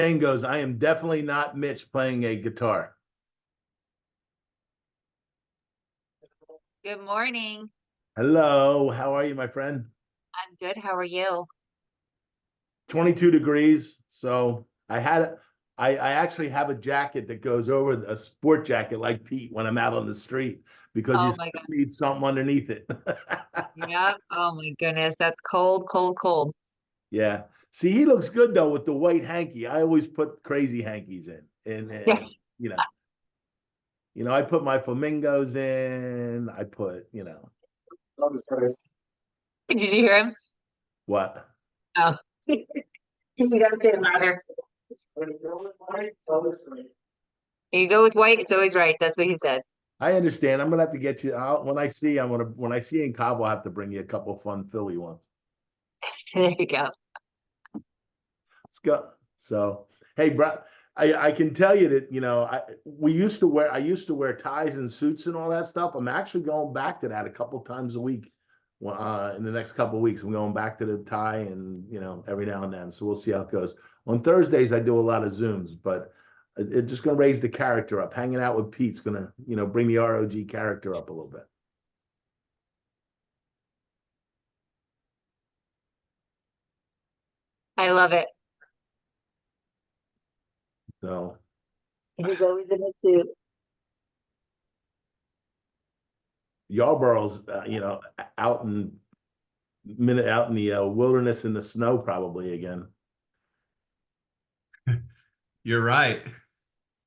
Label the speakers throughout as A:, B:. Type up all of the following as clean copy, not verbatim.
A: saying goes, I am definitely not Mitch playing a guitar.
B: Good morning.
A: Hello, how are you, my friend?
B: I'm good. How are you?
A: 22 degrees. So I actually have a jacket that goes over a sport jacket like Pete when I'm out on the street because you
B: Oh my God.
A: need something underneath it.
B: Yeah. Oh my goodness. That's cold, cold, cold.
A: Yeah. See, he looks good though with the white hanky. I always put crazy hankies in,
B: Yeah.
A: and you know, I put my flamingos in. I put,
B: Did you hear him?
A: what?
B: Oh. You gotta say it louder. You go with white, it's always right. That's what he said.
A: I understand. I'm gonna have to get you out when I see. When I see you in Cabo, I'll have to bring you a couple fun Philly ones.
B: There you go.
A: Let's go. So, hey, bro, I can tell you that I used to wear ties and suits and all that stuff. I'm actually going back to that a couple times a week. In the next couple of weeks, I'm going back to the tie and every now and then. So we'll see how it goes. On Thursdays, I do a lot of Zooms, but it's just going to raise the character up. Hanging out with Pete's going to bring the ROG character up a little bit.
B: I love it.
A: So
B: He's always in a suit.
A: Yarborough's, out in the wilderness in the snow probably again.
C: You're right.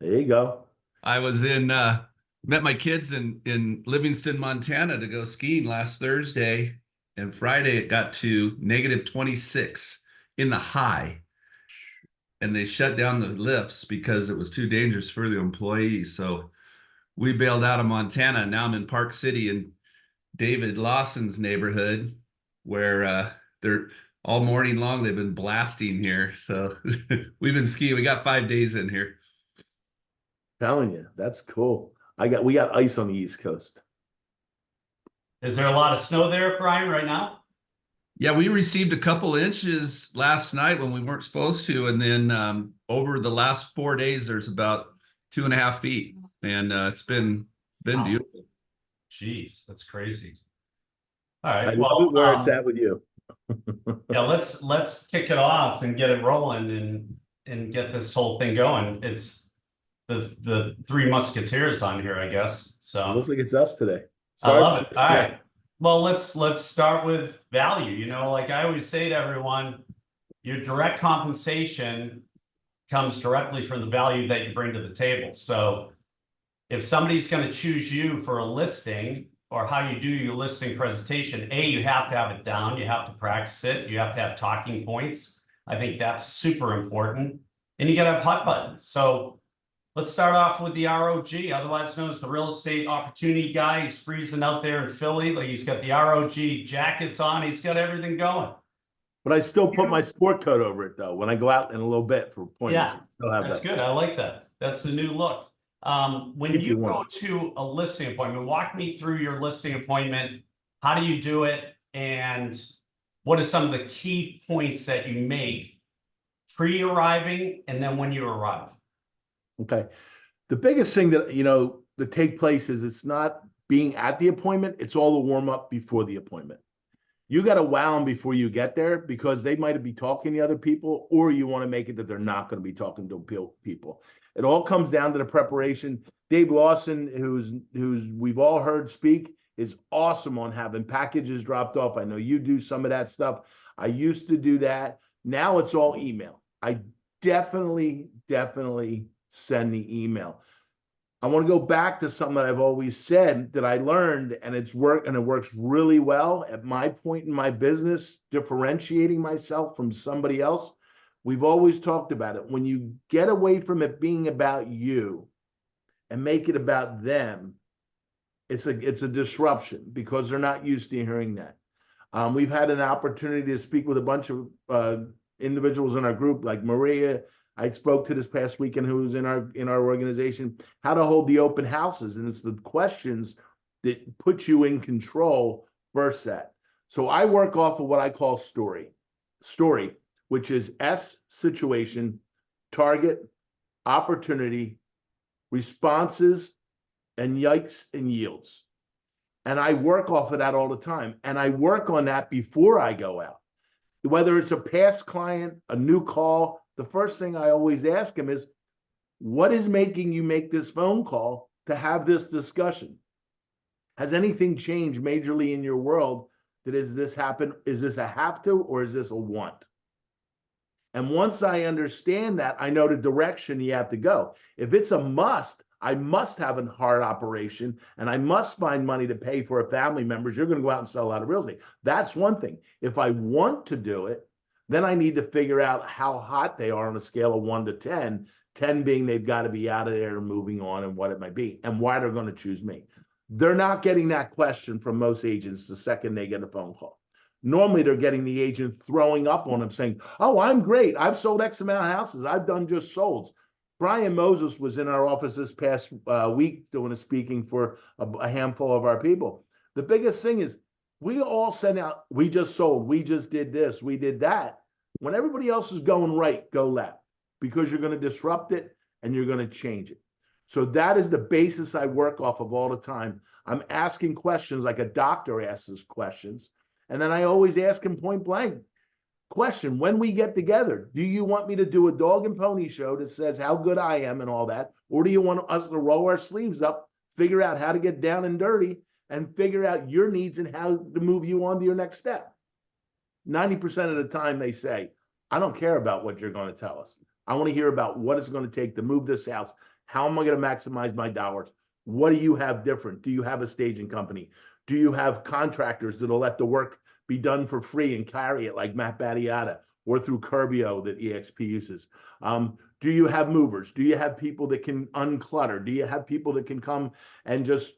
A: There you go.
C: I was met my kids in Livingston, Montana to go skiing last Thursday, and Friday it got to -26 in the high. And they shut down the lifts because it was too dangerous for the employees. So we bailed out of Montana. Now I'm in Park City in David Lawson's neighborhood, where they're all morning long they've been blasting here. So we've been skiing. We got 5 days in here.
A: Telling you, that's cool. We got ice on the East Coast.
D: Is there a lot of snow there, Brian, right now?
C: Yeah, we received a couple inches last night when we weren't supposed to, and then over the last 4 days, there's about 2.5 feet, and it's been
D: Wow.
C: beautiful.
D: Jeez, that's crazy. All
A: I
D: right,
A: love it where it's at with you.
D: yeah, let's kick it off and get it rolling and get this whole thing going. It's the Three Musketeers on here, I guess. So
A: Looks like it's us today.
D: I
A: Sorry
D: love
A: for
D: it. All right. Well, let's start with value. You know, like I always say to everyone, your direct compensation comes directly from the value that you bring to the table. So if somebody's going to choose you for a listing or how you do your listing presentation, you have to have it down. You have to practice it. You have to have talking points. I think that's super important. And you got to have hot buttons. So let's start off with the ROG, otherwise known as the real estate opportunity guy. He's freezing out there in Philly. Like he's got the ROG jackets on. He's got everything going.
A: But I still put my sport coat over it though when I go out in a little bit for appointments.
D: Yeah,
A: Still have
D: that's
A: that.
D: good. I like that. That's the new look. When
A: Keep
D: you
A: you warm.
D: go to a listing appointment, walk me through your listing appointment. How do you do it? And what are some of the key points that you make pre-arriving and then when you arrive?
A: Okay. The biggest thing that take place is it's not being at the appointment, it's all the warm up before the appointment. You got to wow them before you get there because they might be talking to other people, or you want to make it that they're not going to be talking to people. It all comes down to the preparation. Dave Lawson, who's we've all heard speak, is awesome on having packages dropped off. I know you do some of that stuff. I used to do that. Now it's all email. I definitely send the email. I want to go back to something that I've always said that I learned, and it works really well at my point in my business, differentiating myself from somebody else. We've always talked about it. When you get away from it being about you and make it about them, it's a disruption because they're not used to hearing that. We've had an opportunity to speak with a bunch of individuals in our group, like Maria. I spoke to this past weekend, who was in our organization, how to hold the open houses, and it's the questions that put you in control versus that. So I work off of what I call story, which is S situation, target, opportunity, responses, and yikes and yields. And I work off of that all the time. And I work on that before I go out. Whether it's a past client, a new call, the first thing I always ask them is, what is making you make this phone call to have this discussion? Has anything changed majorly in your world? That is this happen? Is this a have to, or is this a want? And once I understand that, I know the direction you have to go. If it's a must, I must have a hard operation and I must find money to pay for a family members. You're going to go out and sell a lot of real estate. That's one thing. If I want to do it, then I need to figure out how hot they are on a scale of 1 to 10, 10 being they've got to be out of there and moving on and what it might be and why they're going to choose me. They're not getting that question from most agents the second they get a phone call. Normally, they're getting the agent throwing up on them saying, oh, I'm great. I've sold X amount of houses. I've done just solds. Brian Moses was in our office this past week doing a speaking for a handful of our people. The biggest thing is we all send out, we just sold, we just did this, we did that. When everybody else is going right, go left, because you're going to disrupt it and you're going to change it. So that is the basis I work off of all the time. I'm asking questions like a doctor asks questions. And then I always ask him point blank question, when we get together, do you want me to do a dog and pony show that says how good I am and all that? Or do you want us to roll our sleeves up, figure out how to get down and dirty and figure out your needs and how to move you on to your next step? 90% of the time they say, I don't care about what you're going to tell us. I want to hear about what it's going to take to move this house. How am I going to maximize my dollars? What do you have different? Do you have a staging company? Do you have contractors that'll let the work be done for free and carry it like Matt Battiata or through Curbio that EXP uses? Do you have movers? Do you have people that can unclutter? Do you have people that can come and just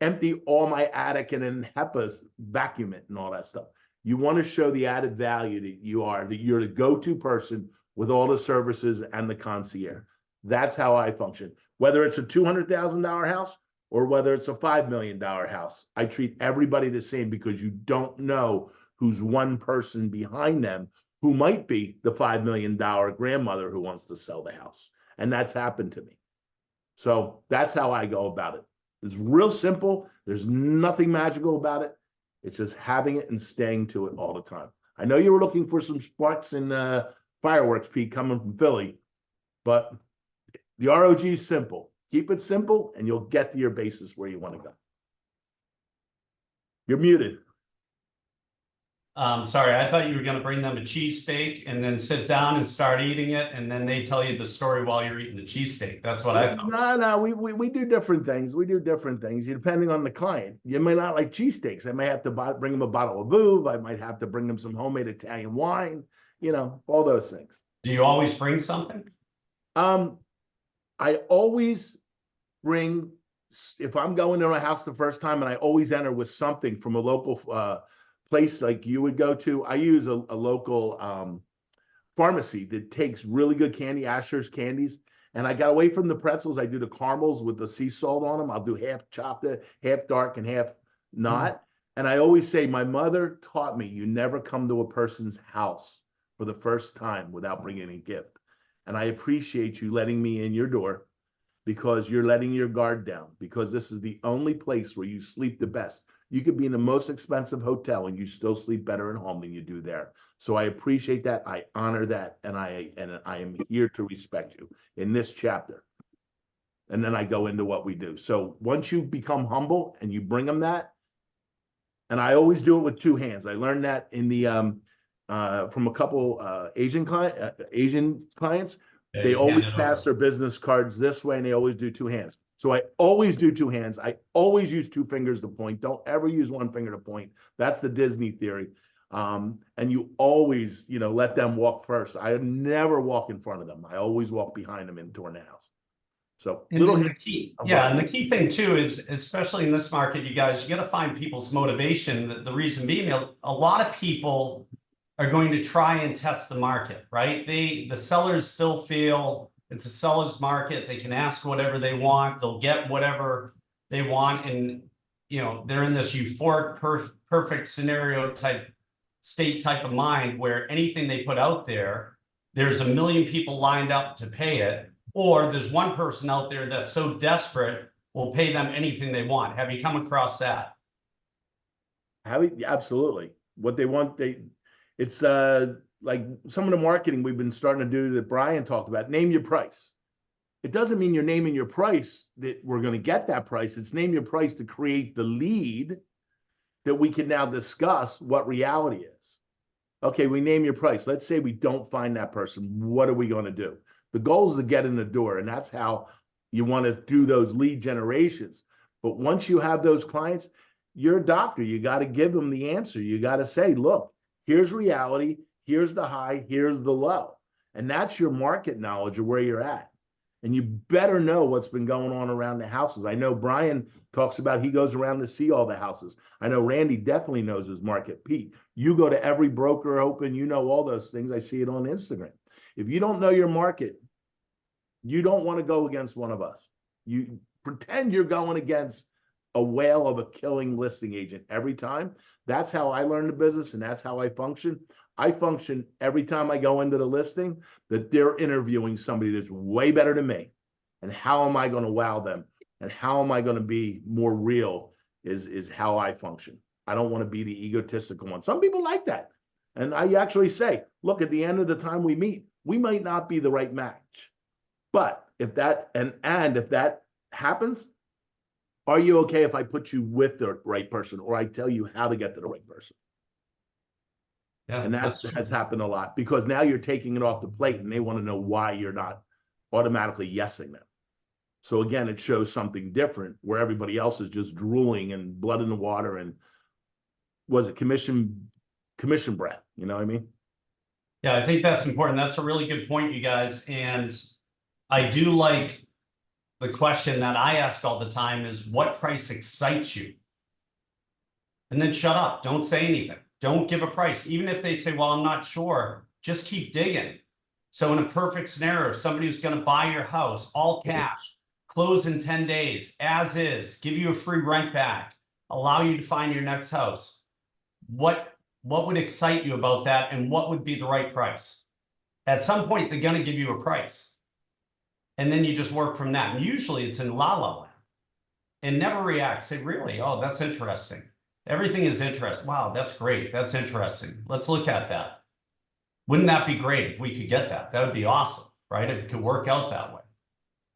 A: empty all my attic and then HEPA's vacuum it and all that stuff? You want to show the added value that you're the go-to person with all the services and the concierge. That's how I function. Whether it's a $200,000 house or whether it's a $5 million house, I treat everybody the same, because you don't know who's one person behind them who might be the $5 million grandmother who wants to sell the house. And that's happened to me. So that's how I go about it. It's real simple. There's nothing magical about it. It's just having it and staying to it all the time. I know you were looking for some sparks and fireworks, Pete, coming from Philly, but the ROG is simple. Keep it simple and you'll get to your basis where you want to go. You're muted.
D: Sorry, I thought you were going to bring them a cheesesteak and then sit down and start eating it, and then they tell you the story while you're eating the cheesesteak. That's what I thought.
A: No, we do different things. We do different things depending on the client. You may not like cheesesteaks. I may have to bring them a bottle of Vouv. I might have to bring them some homemade Italian wine, all those things.
D: Do you always bring something?
A: I always bring, if I'm going to a house the first time, and I always enter with something from a local place like you would go to. I use a local pharmacy that takes really good candy, Asher's candies. And I got away from the pretzels. I do the caramels with the sea salt on them. I'll do half chocolate, half dark, and half not. And I always say, my mother taught me, you never come to a person's house for the first time without bringing a gift. And I appreciate you letting me in your door, because you're letting your guard down, because this is the only place where you sleep the best. You could be in the most expensive hotel and you still sleep better at home than you do there. So I appreciate that. I honor that. And I am here to respect you in this chapter. And then I go into what we do. So once you become humble and you bring them that, and I always do it with two hands. I learned that in the from a couple Asian clients. They always pass their business cards this way, and they always do two hands. So I always do two hands. I always use two fingers to point. Don't ever use one finger to point. That's the Disney theory. And you always, let them walk first. I never walk in front of them. I always walk behind them into the house. So
D: and the key thing too is, especially in this market, you got to find people's motivation. The reason being, a lot of people are going to try and test the market, right? The sellers still feel it's a seller's market. They can ask whatever they want. They'll get whatever they want. And, they're in this euphoric, perfect scenario type state type of mind where anything they put out there, there's a million people lined up to pay it, or there's one person out there that's so desperate will pay them anything they want. Have you come across that?
A: Absolutely. What they want, it's like some of the marketing we've been starting to do that Brian talked about, name your price. It doesn't mean you're naming your price that we're going to get that price. It's name your price to create the lead that we can now discuss what reality is. Okay, we name your price. Let's say we don't find that person. What are we going to do? The goal is to get in the door, and that's how you want to do those lead generations. But once you have those clients, you're a doctor. You got to give them the answer. You got to say, look, here's reality. Here's the high. Here's the low. And that's your market knowledge of where you're at. And you better know what's been going on around the houses. I know Brian talks about he goes around to see all the houses. I know Randy definitely knows his market. Pete, you go to every broker open, you know all those things. I see it on Instagram. If you don't know your market, you don't want to go against one of us. You pretend you're going against a whale of a killing listing agent every time. That's how I learned the business, and that's how I function. I function every time I go into the listing that they're interviewing somebody that's way better than me. And how am I going to wow them? And how am I going to be more real is how I function. I don't want to be the egotistical one. Some people like that. And I actually say, look, at the end of the time we meet, we might not be the right match. But if that, and if that happens, are you okay if I put you with the right person, or I tell you how to get to the right person?
D: Yeah,
A: And that has happened a lot, because now you're taking it off the plate and they want to know why you're not automatically yesing them. So again, it shows something different where everybody else is just drooling and blood in the water and was it commission breath? You know what I mean?
D: Yeah, I think that's important. That's a really good point, you guys. And I do like the question that I ask all the time is, what price excites you? And then shut up. Don't say anything. Don't give a price. Even if they say, well, I'm not sure, just keep digging. So in a perfect scenario, if somebody who's going to buy your house, all cash, close in 10 days, as is, give you a free rent back, allow you to find your next house, what would excite you about that, and what would be the right price? At some point, they're going to give you a price. And then you just work from that. And usually it's in la la land. And never react. Say, really? Oh, that's interesting. Everything is interesting. Wow, that's great. That's interesting. Let's look at that. Wouldn't that be great if we could get that? That would be awesome, right? If it could work out that way.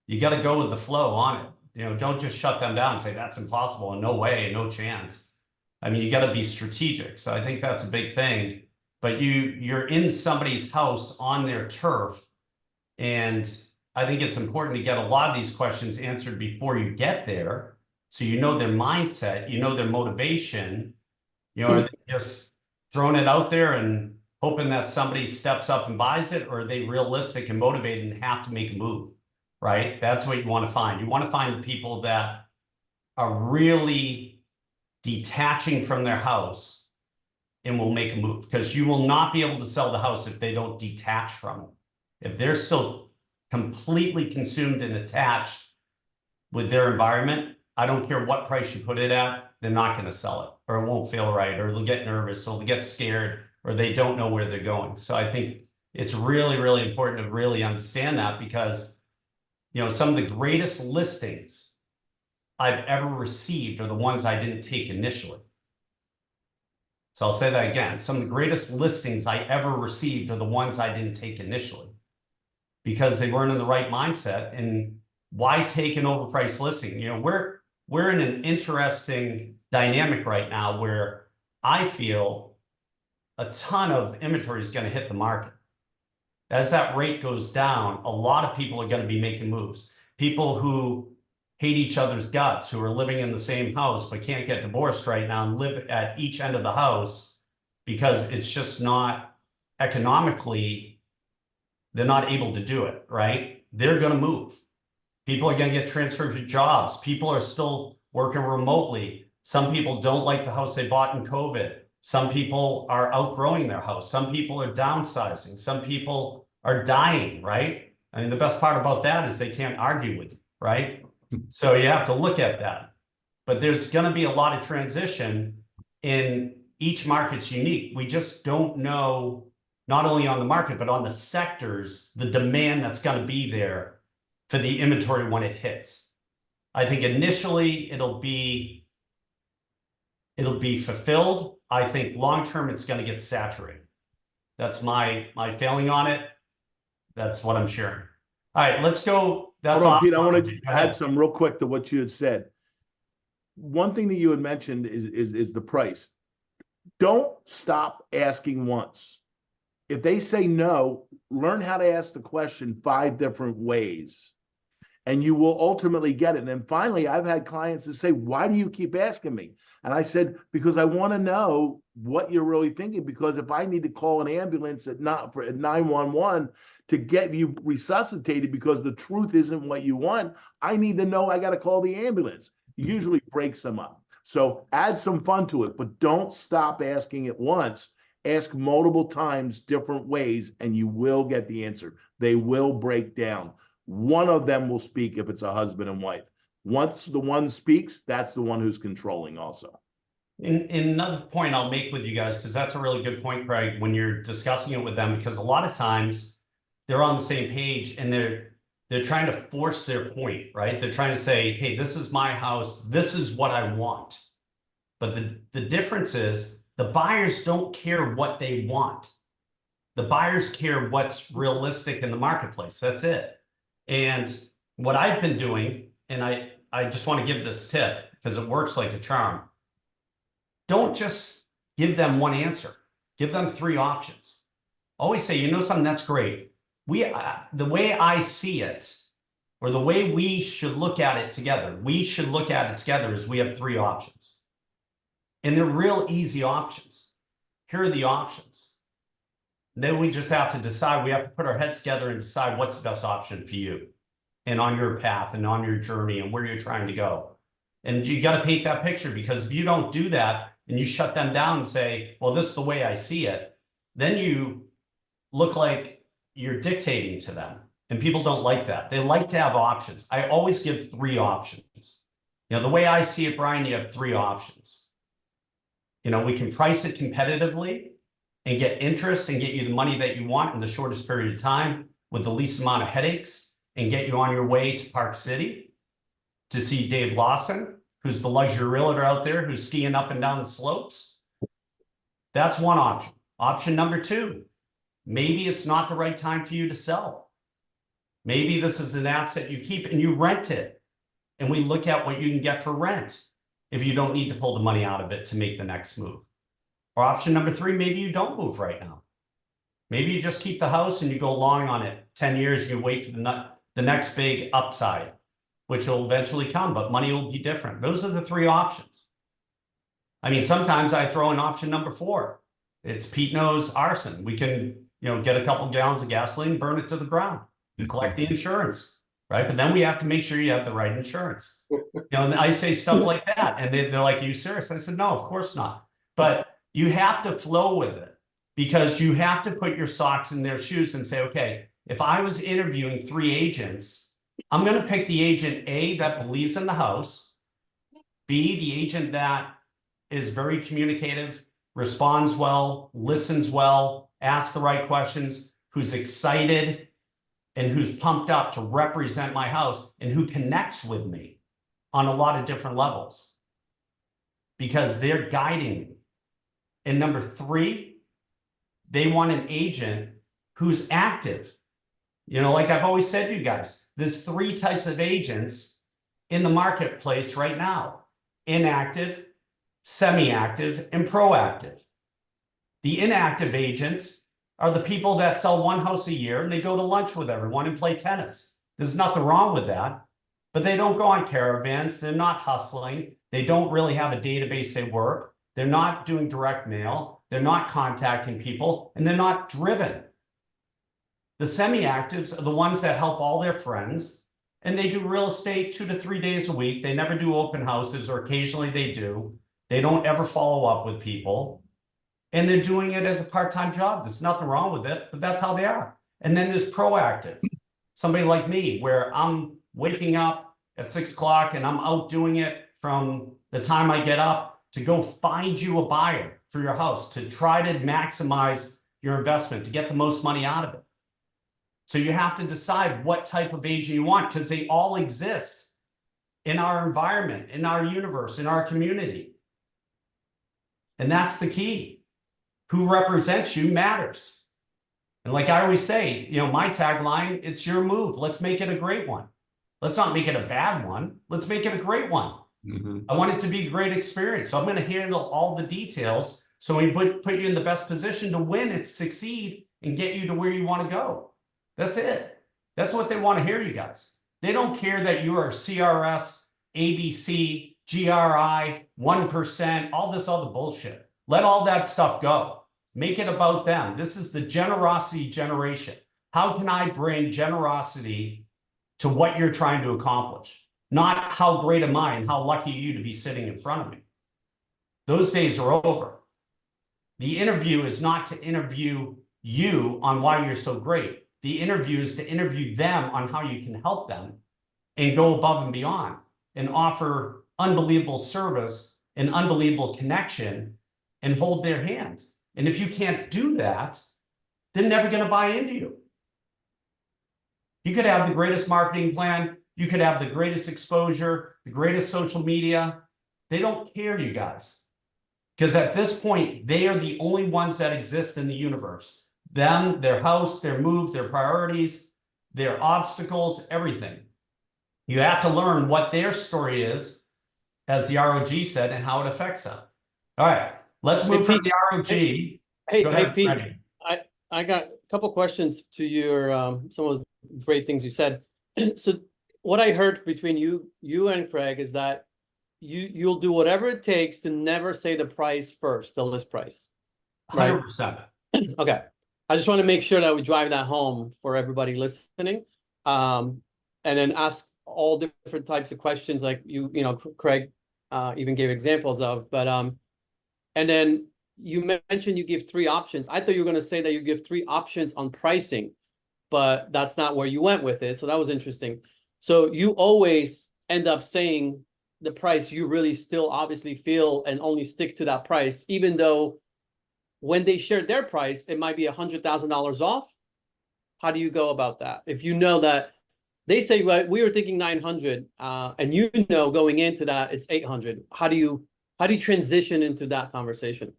D: You got to go with the flow on it. You know, don't just shut them down and say, that's impossible and no way, no chance. I mean, you got to be strategic. So I think that's a big thing. But you're in somebody's house on their turf. And I think it's important to get a lot of these questions answered before you get there. So you know their mindset, you know their motivation, you know, are they just throwing it out there and hoping that somebody steps up and buys it, or are they realistic and motivated and have to make a move, right? That's what you want to find. You want to find the people that are really detaching from their house and will make a move, because you will not be able to sell the house if they don't detach from it. If they're still completely consumed and attached with their environment, I don't care what price you put it at, they're not going to sell it, or it won't feel right, or they'll get nervous, or they'll get scared, or they don't know where they're going. So I think it's really, really important to really understand that, because, you know, some of the greatest listings I've ever received are the ones I didn't take initially. So I'll say that again. Some of the greatest listings I ever received are the ones I didn't take initially, because they weren't in the right mindset. And why take an overpriced listing? You know, we're in an interesting dynamic right now where I feel a ton of inventory is going to hit the market. As that rate goes down, a lot of people are going to be making moves. People who hate each other's guts, who are living in the same house but can't get divorced right now and live at each end of the house because it's just not economically, they're not able to do it, right? They're going to move. People are going to get transferred to jobs. People are still working remotely. Some people don't like the house they bought in COVID. Some people are outgrowing their house. Some people are downsizing. Some people are dying, right? I mean, the best part about that is they can't argue with you, right? So you have to look at that. But there's going to be a lot of transition, in each market's unique. We just don't know not only on the market, but on the sectors, the demand that's going to be there for the inventory when it hits. I think initially it'll be fulfilled. I think long-term it's going to get saturated. That's my feeling on it. That's what I'm sharing. All right, let's go. That's
A: Hold on,
D: awesome.
A: Pete, I want
D: Go
A: to
D: ahead.
A: add some real quick to what you had said. One thing that you had mentioned is the price. Don't stop asking once. If they say no, learn how to ask the question 5 different ways, and you will ultimately get it. And then finally, I've had clients that say, why do you keep asking me? And I said, because I want to know what you're really thinking, because if I need to call an ambulance at 911 to get you resuscitated because the truth isn't what you want, I need to know I got to call the ambulance. Usually breaks them up. So add some fun to it, but don't stop asking it once. Ask multiple times, different ways, and you will get the answer. They will break down. One of them will speak if it's a husband and wife. Once the one speaks, that's the one who's controlling also.
D: And another point I'll make with you guys, because that's a really good point, Craig, when you're discussing it with them, because a lot of times they're on the same page and they're trying to force their point, right? They're trying to say, hey, this is my house. This is what I want. But the difference is the buyers don't care what they want. The buyers care what's realistic in the marketplace. That's it. And what I've been doing, and I just want to give this tip because it works like a charm. Don't just give them one answer. Give them 3 options. Always say, you know something, that's great. The way I see it, or the way we should look at it together, is we have 3 options. And they're real easy options. Here are the options. Then we just have to decide, we have to put our heads together and decide what's the best option for you and on your path and on your journey and where you're trying to go. And you got to paint that picture, because if you don't do that and you shut them down and say, well, this is the way I see it, then you look like you're dictating to them. And people don't like that. They like to have options. I always give 3 options. You know, the way I see it, Brian, you have 3 options. You know, we can price it competitively and get interest and get you the money that you want in the shortest period of time with the least amount of headaches, and get you on your way to Park City to see Dave Lawson, who's the luxury realtor out there who's skiing up and down the slopes. That's one option. Option number 2, maybe it's not the right time for you to sell. Maybe this is an asset you keep and you rent it, and we look at what you can get for rent if you don't need to pull the money out of it to make the next move. Or option number 3, maybe you don't move right now. Maybe you just keep the house and you go long on it 10 years and you wait for the next big upside, which will eventually come, but money will be different. Those are the 3 options. I mean, sometimes I throw in option number 4. It's Pete knows arson. We can, get a couple gallons of gasoline, burn it to the ground, and collect the insurance. Right. But then we have to make sure you have the right insurance. And I say stuff like that. And they're like, are you serious? I said, no, of course not. But you have to flow with it, because you have to put your socks in their shoes and say, okay, if I was interviewing 3 agents, I'm going to pick the agent A that believes in the house, B, the agent that is very communicative, responds well, listens well, asks the right questions, who's excited and who's pumped up to represent my house, and who connects with me on a lot of different levels, because they're guiding me. And number 3, they want an agent who's active. Like I've always said to you guys, there's 3 types of agents in the marketplace right now: inactive, semi-active, and proactive. The inactive agents are the people that sell 1 house a year and they go to lunch with everyone and play tennis. There's nothing wrong with that, but they don't go on caravans. They're not hustling. They don't really have a database they work. They're not doing direct mail. They're not contacting people, and they're not driven. The semi-actives are the ones that help all their friends, and they do real estate 2 to 3 days a week. They never do open houses, or occasionally they do. They don't ever follow up with people. And they're doing it as a part-time job. There's nothing wrong with it, but that's how they are. And then there's proactive. Somebody like me, where I'm waking up at 6 o'clock and I'm out doing it from the time I get up to go find you a buyer for your house, to try to maximize your investment, to get the most money out of it. So you have to decide what type of agent you want, because they all exist in our environment, in our universe, in our community. And that's the key. Who represents you matters. And like I always say, you know, my tagline, it's your move. Let's make it a great one. Let's not make it a bad one. Let's make it a great one. I want it to be a great experience. So I'm going to handle all the details. So we put you in the best position to win and succeed and get you to where you want to go. That's it. That's what they want to hear, you guys. They don't care that you are CRS, ABC, GRI, 1%, all this other bullshit. Let all that stuff go. Make it about them. This is the generosity generation. How can I bring generosity to what you're trying to accomplish? Not how great am I and how lucky are you to be sitting in front of me. Those days are over. The interview is not to interview you on why you're so great. The interview is to interview them on how you can help them and go above and beyond and offer unbelievable service and unbelievable connection and hold their hand. And if you can't do that, they're never going to buy into you. You could have the greatest marketing plan. You could have the greatest exposure, the greatest social media. They don't care, you guys. Because at this point, they are the only ones that exist in the universe. Them, their house, their move, their priorities, their obstacles, everything. You have to learn what their story is, as the ROG said, and how it affects them. All right, let's move from the ROG.
E: Hey, Pete, I got a couple questions to your some of the great things you said. So what I heard between you and Craig is that you'll do whatever it takes to never say the price first, the list price.
D: 100%.
E: Okay. I just want to make sure that we drive that home for everybody listening. And then ask all different types of questions like you know, Craig even gave examples of, but and then you mentioned you give 3 options. I thought you were going to say that you give 3 options on pricing, but that's not where you went with it. So that was interesting. So you always end up saying the price you really still obviously feel and only stick to that price, even though when they share their price, it might be $100,000 off. How do you go about that? If you know that they say, well, we were thinking 900, and you know going into that it's 800. How do you transition into that conversation?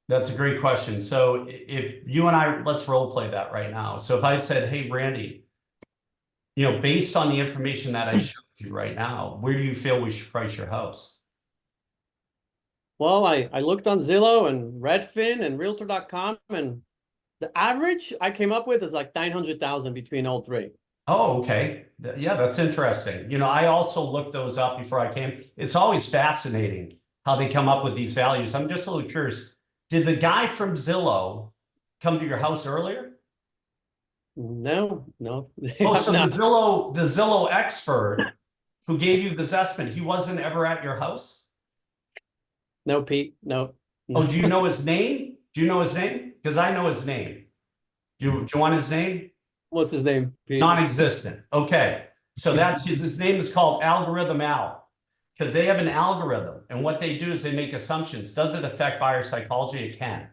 D: That's a great question. So if you and I, let's role play that right now. So if I said, hey, Randy, you know, based on the information that I showed you right now, where do you feel we should price your house?
E: Well, I looked on Zillow and Redfin and Realtor.com, and the average I came up with is like 900,000 between all 3.
D: Oh, okay. Yeah, that's interesting. You know, I also looked those up before I came. It's always fascinating how they come up with these values. I'm just a little curious. Did the guy from Zillow come to your house earlier?
E: No.
D: Oh, so the Zillow expert who gave you this estimate, he wasn't ever at your house?
E: No, Pete, no.
D: Oh, do you know his name? Do you know his name? Because I know his name. Do you want his name?
E: What's his name, Pete?
D: Non-existent. Okay. So that's his name is called Algorithm Al, because they have an algorithm. And what they do is they make assumptions. Does it affect buyer psychology? It can.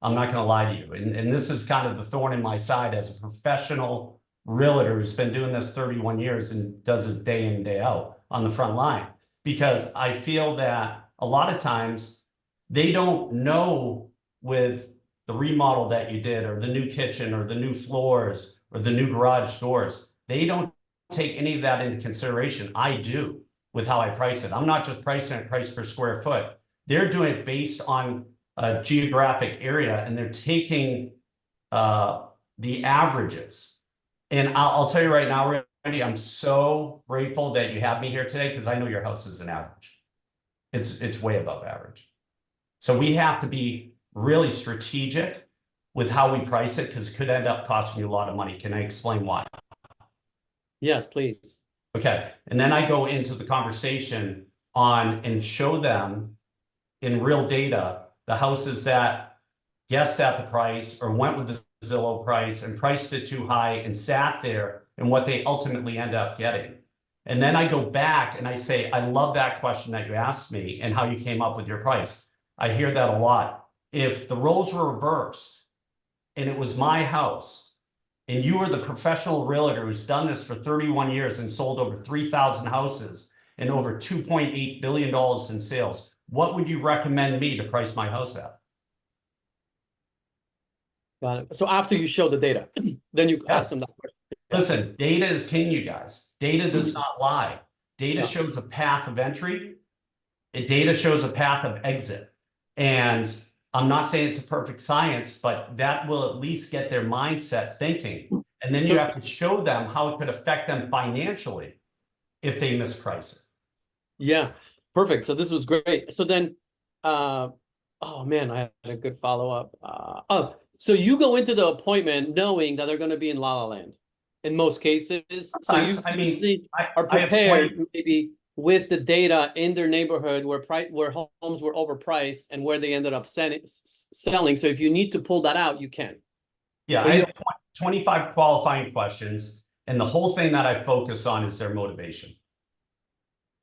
D: I'm not going to lie to you. And this is kind of the thorn in my side as a professional realtor who's been doing this 31 years and does it day in and day out on the front line. Because I feel that a lot of times they don't know with the remodel that you did or the new kitchen or the new floors or the new garage doors, they don't take any of that into consideration. I do with how I price it. I'm not just pricing it price per square foot. They're doing it based on a geographic area, and they're taking the averages. And I'll tell you right now, Randy, I'm so grateful that you have me here today because I know your house is an average. It's way above average. So we have to be really strategic with how we price it because it could end up costing you a lot of money. Can I explain why?
E: Yes, please.
D: Okay. And then I go into the conversation on and show them in real data the houses that guessed at the price or went with the Zillow price and priced it too high and sat there and what they ultimately end up getting. And then I go back and I say, I love that question that you asked me and how you came up with your price. I hear that a lot. If the roles were reversed and it was my house, and you were the professional realtor who's done this for 31 years and sold over 3,000 houses and over $2.8 billion in sales, what would you recommend me to price my house at?
E: Got it. So after you show the data, then you ask
D: Yes.
E: them that question.
D: Listen, data is king, you guys. Data does not lie. Data
E: Yeah.
D: shows a path of entry. Data shows a path of exit. And I'm not saying it's a perfect science, but that will at least get their mindset thinking. And then you have to show them how it could affect them financially if they misprice it.
E: Yeah, perfect. So this was great. So then, oh man, I had a good follow-up. Oh, so you go into the appointment knowing that they're going to be in La La Land in most cases. So you
D: Sometimes, I mean,
E: usually
D: I
E: are
D: have 20
E: prepared maybe with the data in their neighborhood where homes were overpriced and where they ended up selling. So if you need to pull that out, you can.
D: Yeah,
E: But
D: I
E: you
D: have 25 qualifying questions, and the whole thing that I focus on is their motivation.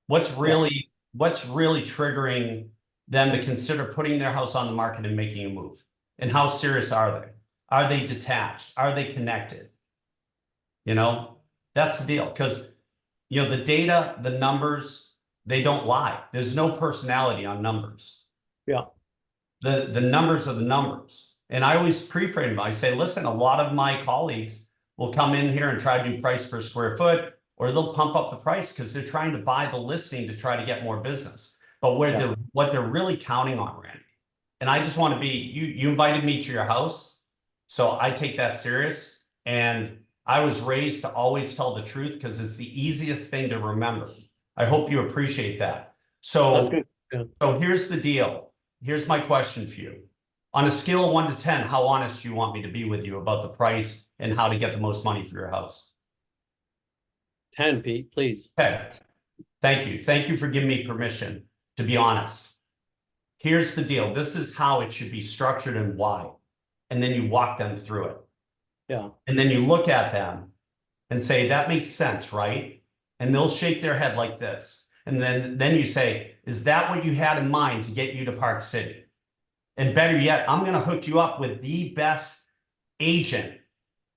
D: What's really triggering them to consider putting their house on the market and making a move? And how serious are they? Are they detached? Are they connected? You know, that's the deal. Because, you know, the data, the numbers, they don't lie. There's no personality on numbers.
E: Yeah.
D: The numbers are the numbers. And I always pre-frame them. I say, listen, a lot of my colleagues will come in here and try to do price per square foot, or they'll pump up the price because they're trying to buy the listing to try to get more business. But what they're really counting on, Randy, and I just want to be, you invited me to your house, so I take that serious. And I was raised to always tell the truth because it's the easiest thing to remember. I hope you appreciate that. So,
E: That's good. Yeah.
D: So here's the deal. Here's my question for you. On a scale of 1 to 10, how honest do you want me to be with you about the price and how to get the most money for your house?
E: 10, Pete, please.
D: Okay. Thank you. Thank you for giving me permission to be honest. Here's the deal. This is how it should be structured and why. And then you walk them through it.
E: Yeah.
D: And then you look at them and say, that makes sense, right? And they'll shake their head like this. And then you say, is that what you had in mind to get you to Park City? And better yet, I'm going to hook you up with the best agent,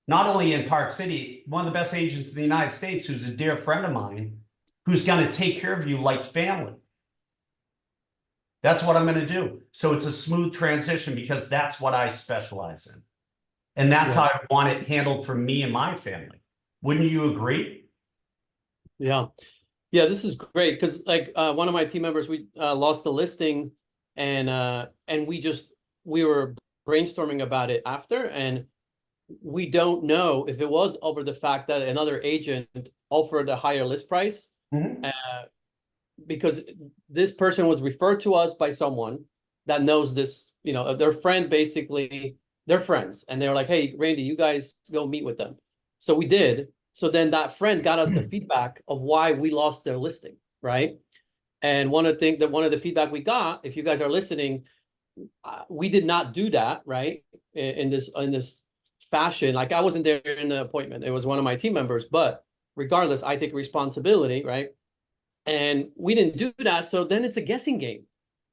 D: not only in Park City, one of the best agents in the United States, who's a dear friend of mine, who's going to take care of you like family. That's what I'm going to do. So it's a smooth transition because that's what I specialize in. And that's how I want it handled for me and my family. Wouldn't you agree?
E: Yeah. Yeah, this is great because like one of my team members, we lost the listing and we were brainstorming about it after, and we don't know if it was over the fact that another agent offered a higher list price.
D: Mm-hmm.
E: Because this person was referred to us by someone that knows this, you know, their friend, basically, they're friends. And they were like, hey, Randy, you guys go meet with them. So we did. So then that friend got us the feedback of why we lost their listing, right? And one of the feedback we got, if you guys are listening, we did not do that, right? In this fashion. Like I wasn't there in the appointment. It was one of my team members, but regardless, I take responsibility, right? And we didn't do that. So then it's a guessing game.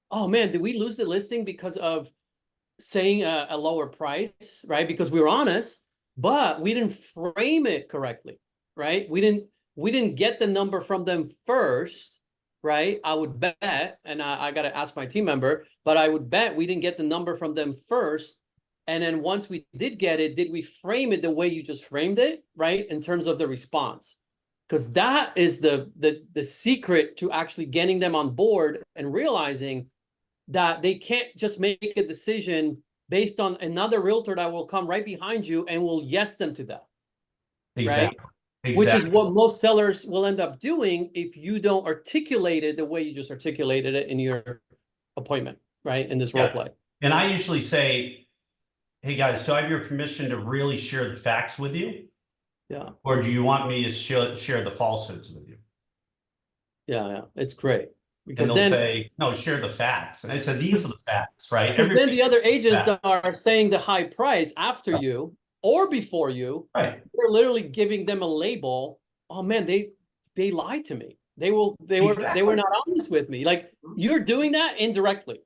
E: Oh man, did we lose the listing because of saying a lower price, right? Because we were honest, but we didn't frame it correctly, right? We didn't get the number from them first, right? I would bet, and I got to ask my team member, but I would bet we didn't get the number from them first. And then once we did get it, did we frame it the way you just framed it, right? In terms of the response. Because that is the secret to actually getting them on board and realizing that they can't just make a decision based on another realtor that will come right behind you and will yes them to that.
D: Exactly.
E: Right? Which is what most sellers will end up doing if you don't articulate it the way you just articulated it in your appointment, right? In this role play.
D: And I usually say, hey guys, do I have your permission to really share the facts with you?
E: Yeah.
D: Or do you want me to share the falsehoods with you?
E: Yeah, it's great.
D: Because and they'll say, no, share the facts. And I said, these are the facts, right?
E: Then the other agents that are saying the high price after you or before you,
D: right?
E: We're literally giving them a label. Oh man, they lied to me. They were not honest with me. Like you're doing that indirectly,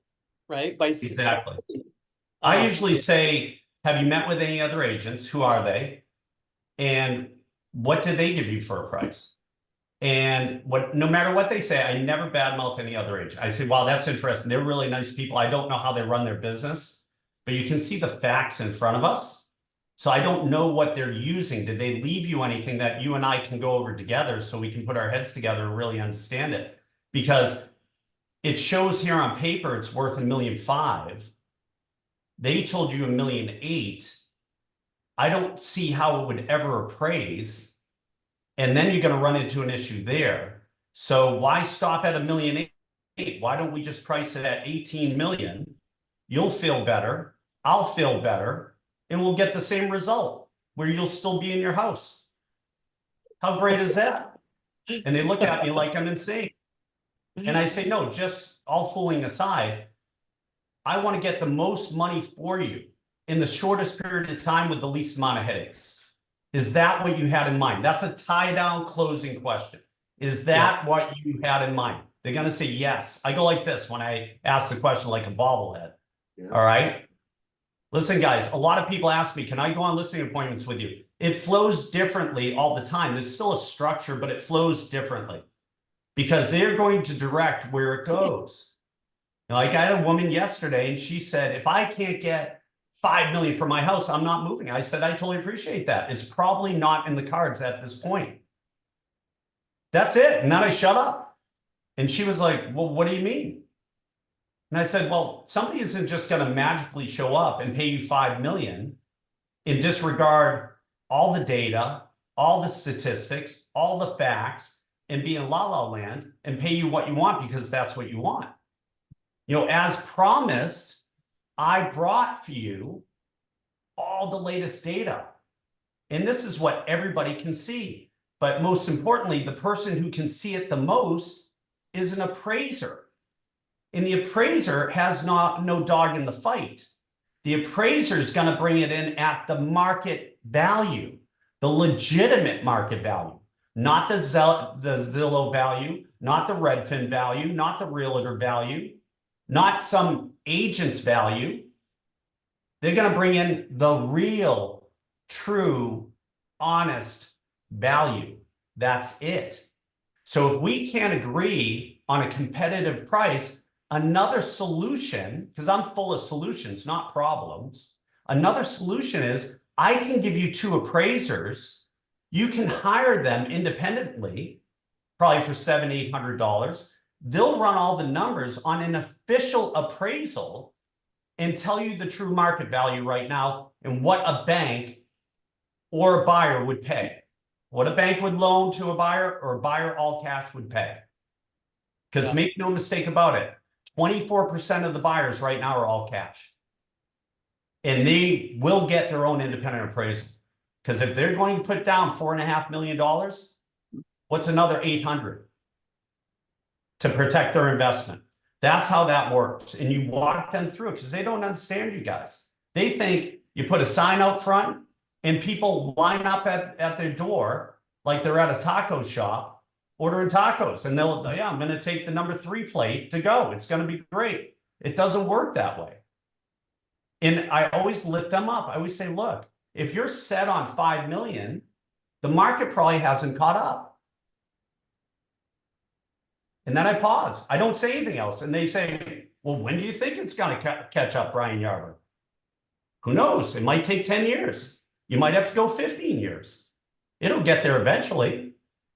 E: right?
D: Exactly. I usually say, Have you met with any other agents? Who are they? And what did they give you for a price? And no matter what they say, I never badmouth any other agent. I say, wow, that's interesting. They're really nice people. I don't know how they run their business, but you can see the facts in front of us. So I don't know what they're using. Did they leave you anything that you and I can go over together so we can put our heads together and really understand it? Because it shows here on paper it's worth $1.5 million. They told you $1.8 million. I don't see how it would ever appraise. And then you're going to run into an issue there. So why stop at $1.8 million? Why don't we just price it at 18 million? You'll feel better. I'll feel better. And we'll get the same result where you'll still be in your house. How great is that? And they look at me like I'm insane. And I say, no, just all fooling aside, I want to get the most money for you in the shortest period of time with the least amount of headaches. Is that what you had in mind? That's a tie-down closing question. Is that what you had in mind? They're going to say yes. I go like this when I ask the question like a bobblehead. Yeah. All right. Listen, guys, a lot of people ask me, can I go on listing appointments with you? It flows differently all the time. There's still a structure, but it flows differently because they're going to direct where it goes. Like I had a woman yesterday and she said, if I can't get 5 million for my house, I'm not moving. I said, I totally appreciate that. It's probably not in the cards at this point. That's it. And then I shut up. And she was like, well, what do you mean? And I said, well, somebody isn't just going to magically show up and pay you 5 million and disregard all the data, all the statistics, all the facts, and be in la la land and pay you what you want because that's what you want. You know, as promised, I brought for you all the latest data. And this is what everybody can see. But most importantly, the person who can see it the most is an appraiser. And the appraiser has no dog in the fight. The appraiser is going to bring it in at the market value, the legitimate market value, not the Zillow value, not the Redfin value, not the realtor value, not some agent's value. They're going to bring in the real, true, honest value. That's it. So if we can't agree on a competitive price, another solution, because I'm full of solutions, not problems. Another solution is I can give you 2 appraisers. You can hire them independently, probably for $700, $800. They'll run all the numbers on an official appraisal and tell you the true market value right now and what a bank or a buyer would pay. What a bank would loan to a buyer or a buyer all cash would pay. Because make no mistake about it, 24% of the buyers right now are all cash. And they will get their own independent appraisal. Because if they're going to put down $4.5 million, what's another 800 to protect their investment? That's how that works. And you walk them through it because they don't understand you guys. They think you put a sign out front and people line up at their door like they're at a taco shop ordering tacos. And they'll, yeah, I'm going to take the number 3 plate to go. It's going to be great. It doesn't work that way. And I always lift them up. I always say, look, if you're set on 5 million, the market probably hasn't caught up. And then I pause. I don't say anything else. And they say, well, when do you think it's going to catch up, Brian Yarber? Who knows? It might take 10 years. You might have to go 15 years. It'll get there eventually.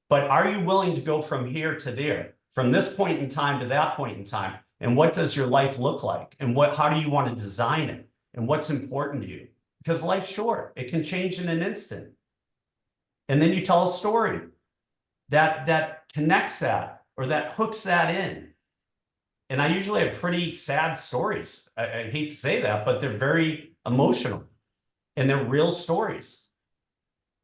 D: But are you willing to go from here to there, from this point in time to that point in time? And what does your life look like? And how do you want to design it? And what's important to you? Because life's short. It can change in an instant. And then you tell a story that connects that or that hooks that in. And I usually have pretty sad stories. I hate to say that, but they're very emotional and they're real stories.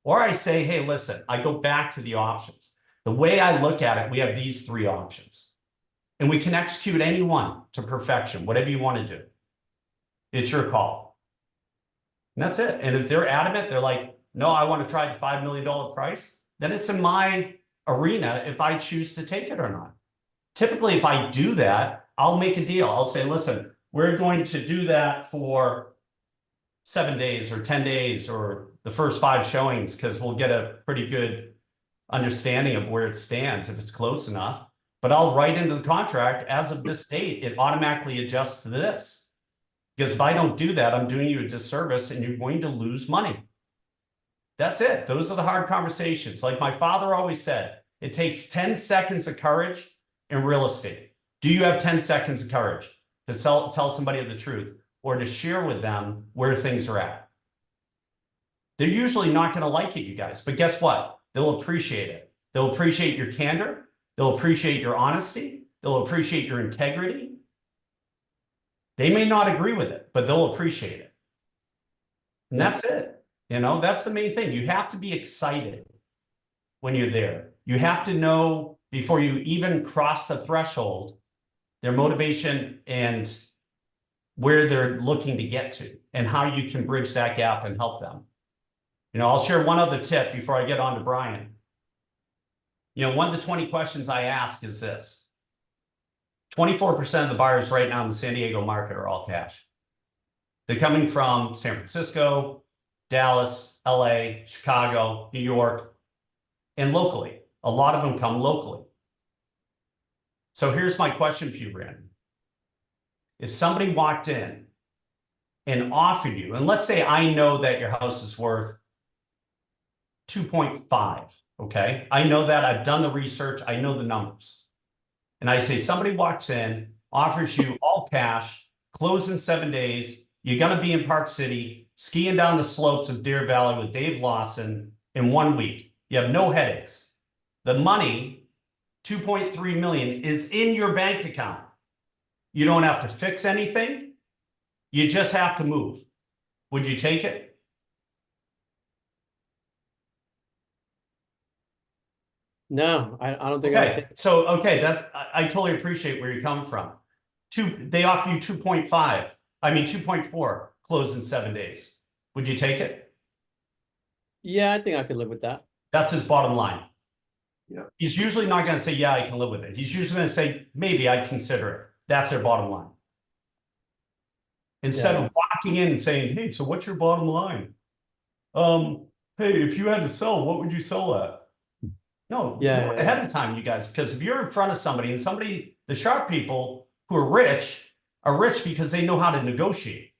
D: Or I say, hey, listen, I go back to the options. The way I look at it, we have these 3 options. And we can execute any one to perfection, whatever you want to do. It's your call. And that's it. And if they're adamant, they're like, no, I want to try the $5 million price, then it's in my arena if I choose to take it or not. Typically, if I do that, I'll make a deal. I'll say, listen, we're going to do that for 7 days or 10 days or the first 5 showings, because we'll get a pretty good understanding of where it stands if it's close enough. But I'll write into the contract, as of this date, it automatically adjusts to this. Because if I don't do that, I'm doing you a disservice and you're going to lose money. That's it. Those are the hard conversations. Like my father always said, it takes 10 seconds of courage in real estate. Do you have 10 seconds of courage to tell somebody the truth or to share with them where things are at? They're usually not going to like it, you guys, but guess what? They'll appreciate it. They'll appreciate your candor. They'll appreciate your honesty. They'll appreciate your integrity. They may not agree with it, but they'll appreciate it. And that's it. You know, that's the main thing. You have to be excited when you're there. You have to know before you even cross the threshold, their motivation and where they're looking to get to and how you can bridge that gap and help them. You know, I'll share one other tip before I get on to Brian. You know, one of the 20 questions I ask is this. 24% of the buyers right now in the San Diego market are all cash. They're coming from San Francisco, Dallas, LA, Chicago, New York, and locally. A lot of them come locally. So here's my question for you, Brandon. If somebody walked in and offered you, and let's say I know that your house is worth 2.5, okay? I know that, I've done the research, I know the numbers. And I say somebody walks in, offers you all cash, close in 7 days, you're gonna be in Park City, skiing down the slopes of Deer Valley with Dave Lawson in 1 week. You have no headaches. The money, 2.3 million, is in your bank account. You don't have to fix anything. You just have to move. Would you take it?
E: No, I don't think I would
D: Okay,
E: take it.
D: so, okay, I totally appreciate where you're coming from. They offer you 2.4, close in 7 days. Would you take it?
E: Yeah, I think I could live with that.
D: That's his bottom line.
A: Yeah.
D: He's usually not going to say, yeah, I can live with it. He's usually going to say, maybe I'd consider it. That's their bottom line. Instead of walking in and saying, hey, so what's your bottom line? Hey, if you had to sell, what would you sell at? No, ahead of time, you guys, because if you're in front of somebody and the sharp people who are rich because they know how to negotiate.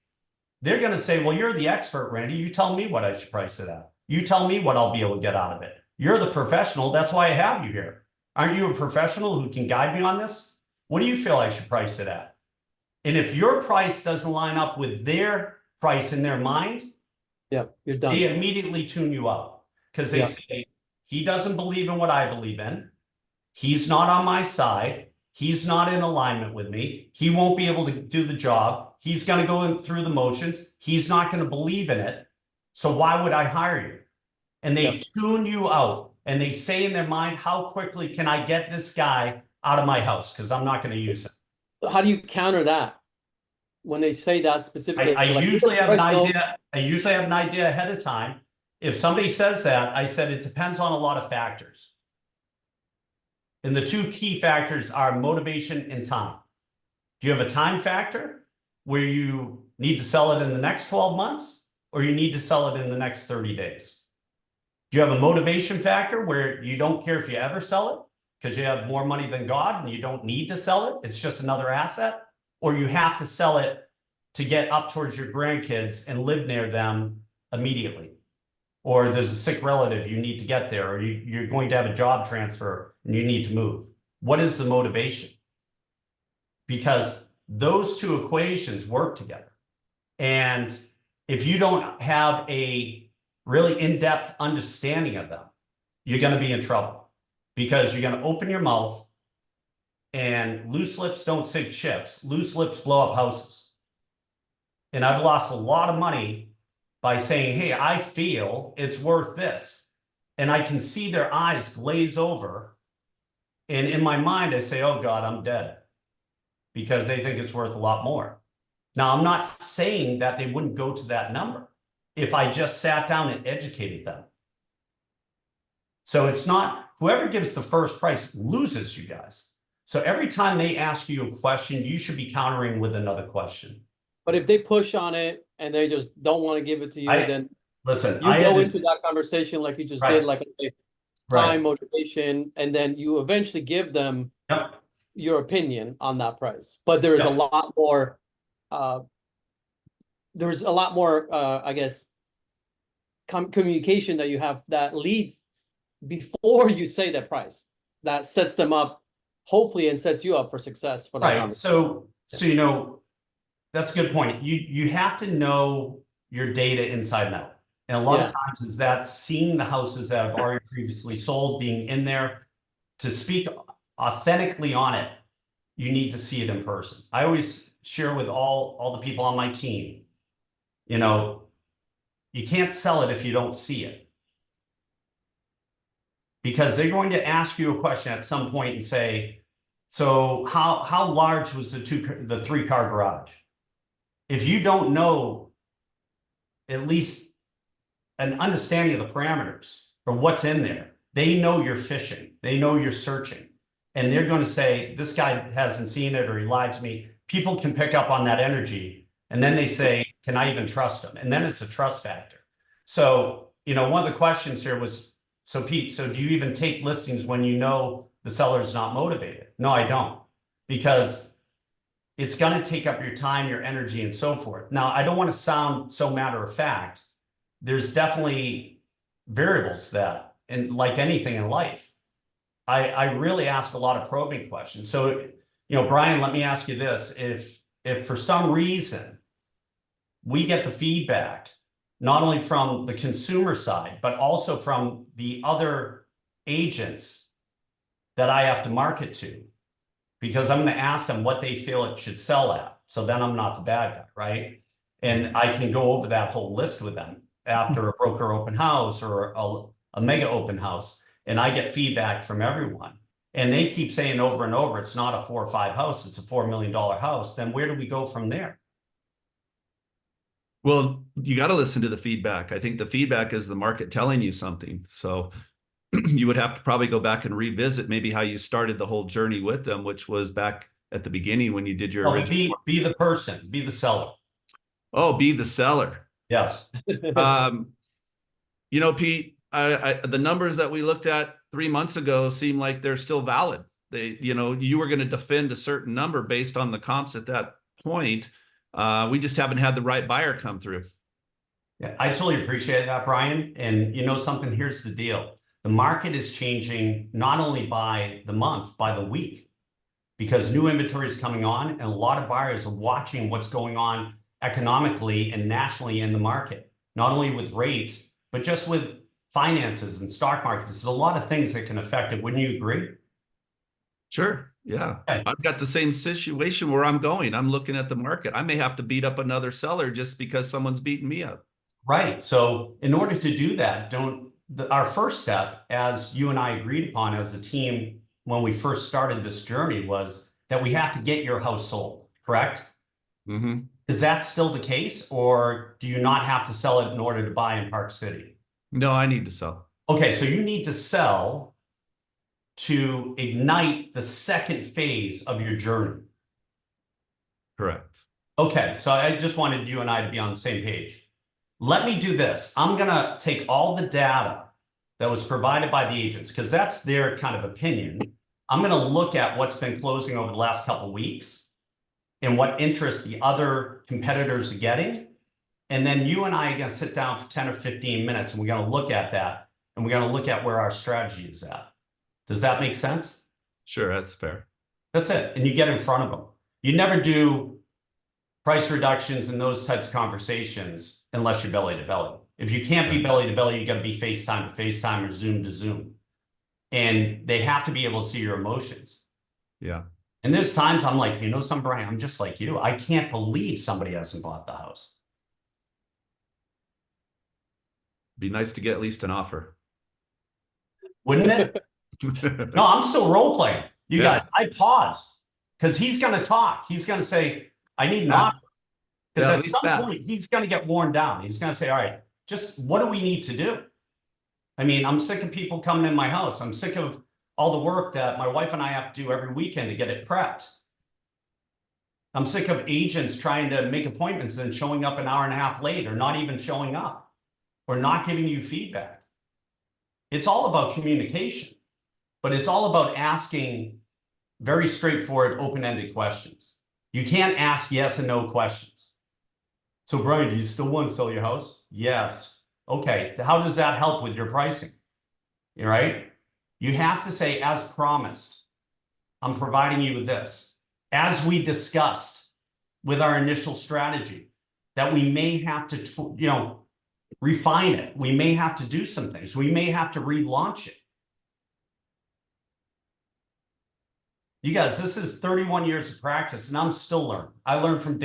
D: They're going to say, well, you're the expert, Randy. You tell me what I should price it at. You tell me what I'll be able to get out of it. You're the professional. That's why I have you here. Aren't you a professional who can guide me on this? What do you feel I should price it at? And if your price doesn't line up with their price in their mind,
E: you're done.
D: they immediately tune you out because they say, he doesn't believe in what I believe in. He's not on my side. He's not in alignment with me. He won't be able to do the job. He's going to go through the motions. He's not going to believe in it. So why would I hire you? And they tune you out. And they say in their mind, how quickly can I get this guy out of my house? Because I'm not going to use him.
E: How do you counter that? When they say that specifically?
D: I usually have an idea. I usually have an idea ahead of time. If somebody says that, I said it depends on a lot of factors. And the 2 key factors are motivation and time. Do you have a time factor where you need to sell it in the next 12 months or you need to sell it in the next 30 days? Do you have a motivation factor where you don't care if you ever sell it because you have more money than God and you don't need to sell it? It's just another asset. Or you have to sell it to get up towards your grandkids and live near them immediately. Or there's a sick relative you need to get there, or you're going to have a job transfer and you need to move. What is the motivation? Because those 2 equations work together. And if you don't have a really in-depth understanding of them, you're going to be in trouble because you're going to open your mouth and loose lips don't sink ships. Loose lips blow up houses. And I've lost a lot of money by saying, hey, I feel it's worth this. And I can see their eyes glaze over. And in my mind, I say, oh God, I'm dead. Because they think it's worth a lot more. Now, I'm not saying that they wouldn't go to that number if I just sat down and educated them. So it's not, whoever gives the first price loses, you guys. So every time they ask you a question, you should be countering with another question.
E: But if they push on it and they just don't want to give it to you, then
D: Listen,
E: you go into that conversation like you just
D: Right.
E: did, like, okay,
D: Right.
E: time, motivation, and then you eventually give them
D: Yep.
E: your opinion on that price. But there is a
D: Yep.
E: lot more, I guess, communication that you have that leads before you say that price, that sets them up, hopefully, and sets you up for success for that
D: Right.
E: conversation.
D: So you know, that's a good point. You have to know your data inside and out. And a lot of times is that seeing the houses that have already previously sold, being in there to speak authentically on it, you need to see it in person. I always share with all the people on my team, you know, you can't sell it if you don't see it. Because they're going to ask you a question at some point and say, so how large was the 3-car garage? If you don't know at least an understanding of the parameters or what's in there, they know you're fishing, they know you're searching, and they're going to say, this guy hasn't seen it or he lied to me. People can pick up on that energy, and then they say, can I even trust him? And then it's a trust factor. So, you know, one of the questions here was, so Pete, so do you even take listings when you know the seller's not motivated? No, I don't, because it's going to take up your time, your energy, and so forth. Now, I don't want to sound so matter of fact. There's definitely variables that, and like anything in life, I really ask a lot of probing questions. So, you know, Brian, let me ask you this. If for some reason we get the feedback, not only from the consumer side, but also from the other agents that I have to market to, because I'm going to ask them what they feel it should sell at. So then I'm not the bad guy, right? And I can go over that whole list with them after a broker open house or a mega open house. And I get feedback from everyone. And they keep saying over and over, it's not a 4 or 5 house, it's a $4 million house. Then where do we go from there?
C: Well, you got to listen to the feedback. I think the feedback is the market telling you something. So you would have to probably go back and revisit maybe how you started the whole journey with them, which was back at the beginning when you did your original.
D: Be the person, be the seller.
C: Oh, be the seller.
D: Yes.
C: You know, Pete, the numbers that we looked at 3 months ago seem like they're still valid. You were going to defend a certain number based on the comps at that point. We just haven't had the right buyer come through.
D: Yeah, I totally appreciate that, Brian. And you know something, here's the deal. The market is changing not only by the month, by the week, because new inventory is coming on and a lot of buyers are watching what's going on economically and nationally in the market, not only with rates, but just with finances and stock markets. There's a lot of things that can affect it. Wouldn't you agree?
C: Sure. Yeah.
D: Okay.
C: I've got the same situation where I'm going. I'm looking at the market. I may have to beat up another seller just because someone's beating me up.
D: Right. So in order to do that, our first step, as you and I agreed upon as a team when we first started this journey, was that we have to get your house sold, correct?
C: Mm-hmm.
D: Is that still the case, or do you not have to sell it in order to buy in Park City?
C: No, I need to sell.
D: Okay, so you need to sell to ignite the second phase of your journey.
C: Correct.
D: Okay, so I just wanted you and I to be on the same page. Let me do this. I'm going to take all the data that was provided by the agents, because that's their kind of opinion. I'm going to look at what's been closing over the last couple of weeks and what interest the other competitors are getting. And then you and I are going to sit down for 10 or 15 minutes and we're going to look at that, and we're going to look at where our strategy is at. Does that make sense?
C: Sure, that's fair.
D: That's it. And you get in front of them. You never do price reductions and those types of conversations unless you're belly to belly. If you can't be belly to belly, you got to be FaceTime to FaceTime or Zoom to Zoom. And they have to be able to see your emotions.
C: Yeah.
D: And there's times I'm like, you know, Brian, I'm just like you. I can't believe somebody hasn't bought the house.
C: Be nice to get at least an offer.
D: Wouldn't it? No, I'm still role playing. You
C: Yeah.
D: guys, I pause because he's going to talk. He's going to say, I need an offer. Because
C: Yeah,
D: at some point, he's going to get worn down. He's going to say, all right, just what do we need to do? I mean, I'm sick of people coming in my house. I'm sick of all the work that my wife and I have to do every weekend to get it prepped. I'm sick of agents trying to make appointments and showing up an hour and a half late, or not even showing up, or not giving you feedback. It's all about communication, but it's all about asking very straightforward, open-ended questions. You can't ask yes and no questions. So Brian, do you still want to sell your house? Yes. Okay, how does that help with your pricing? All right? You have to say, as promised, I'm providing you with this. As we discussed with our initial strategy, that we may have to, refine it. We may have to do some things. We may have to relaunch it. You guys, this is 31 years of practice, and I'm still learning. I learned from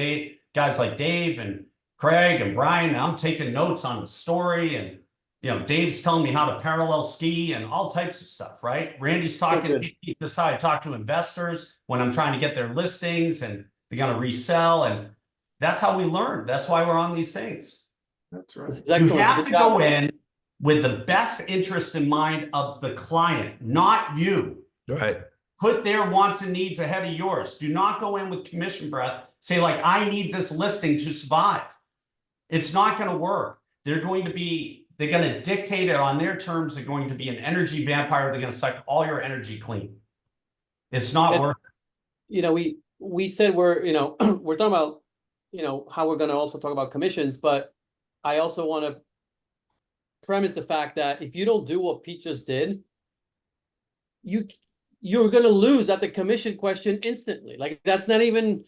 D: guys like Dave and Craig and Brian, and I'm taking notes on the story, and Dave's telling me how to parallel ski and all types of stuff, right? Randy's talking, he decided to talk to investors when I'm trying to get their listings and they're going to resell, and that's how we learn. That's why we're on these things.
A: That's right.
D: You have to go in with the best interest in mind of the client, not you.
C: Right.
D: Put their wants and needs ahead of yours. Do not go in with commission breath. Say like, I need this listing to survive. It's not going to work. They're going to dictate it on their terms. They're going to be an energy vampire. They're going to suck all your energy clean. It's not worth it.
E: We said we're we're talking about how we're going to also talk about commissions, but I also want to premise the fact that if you don't do what Pete just did, you're going to lose at the commission question instantly. Like, that's not even,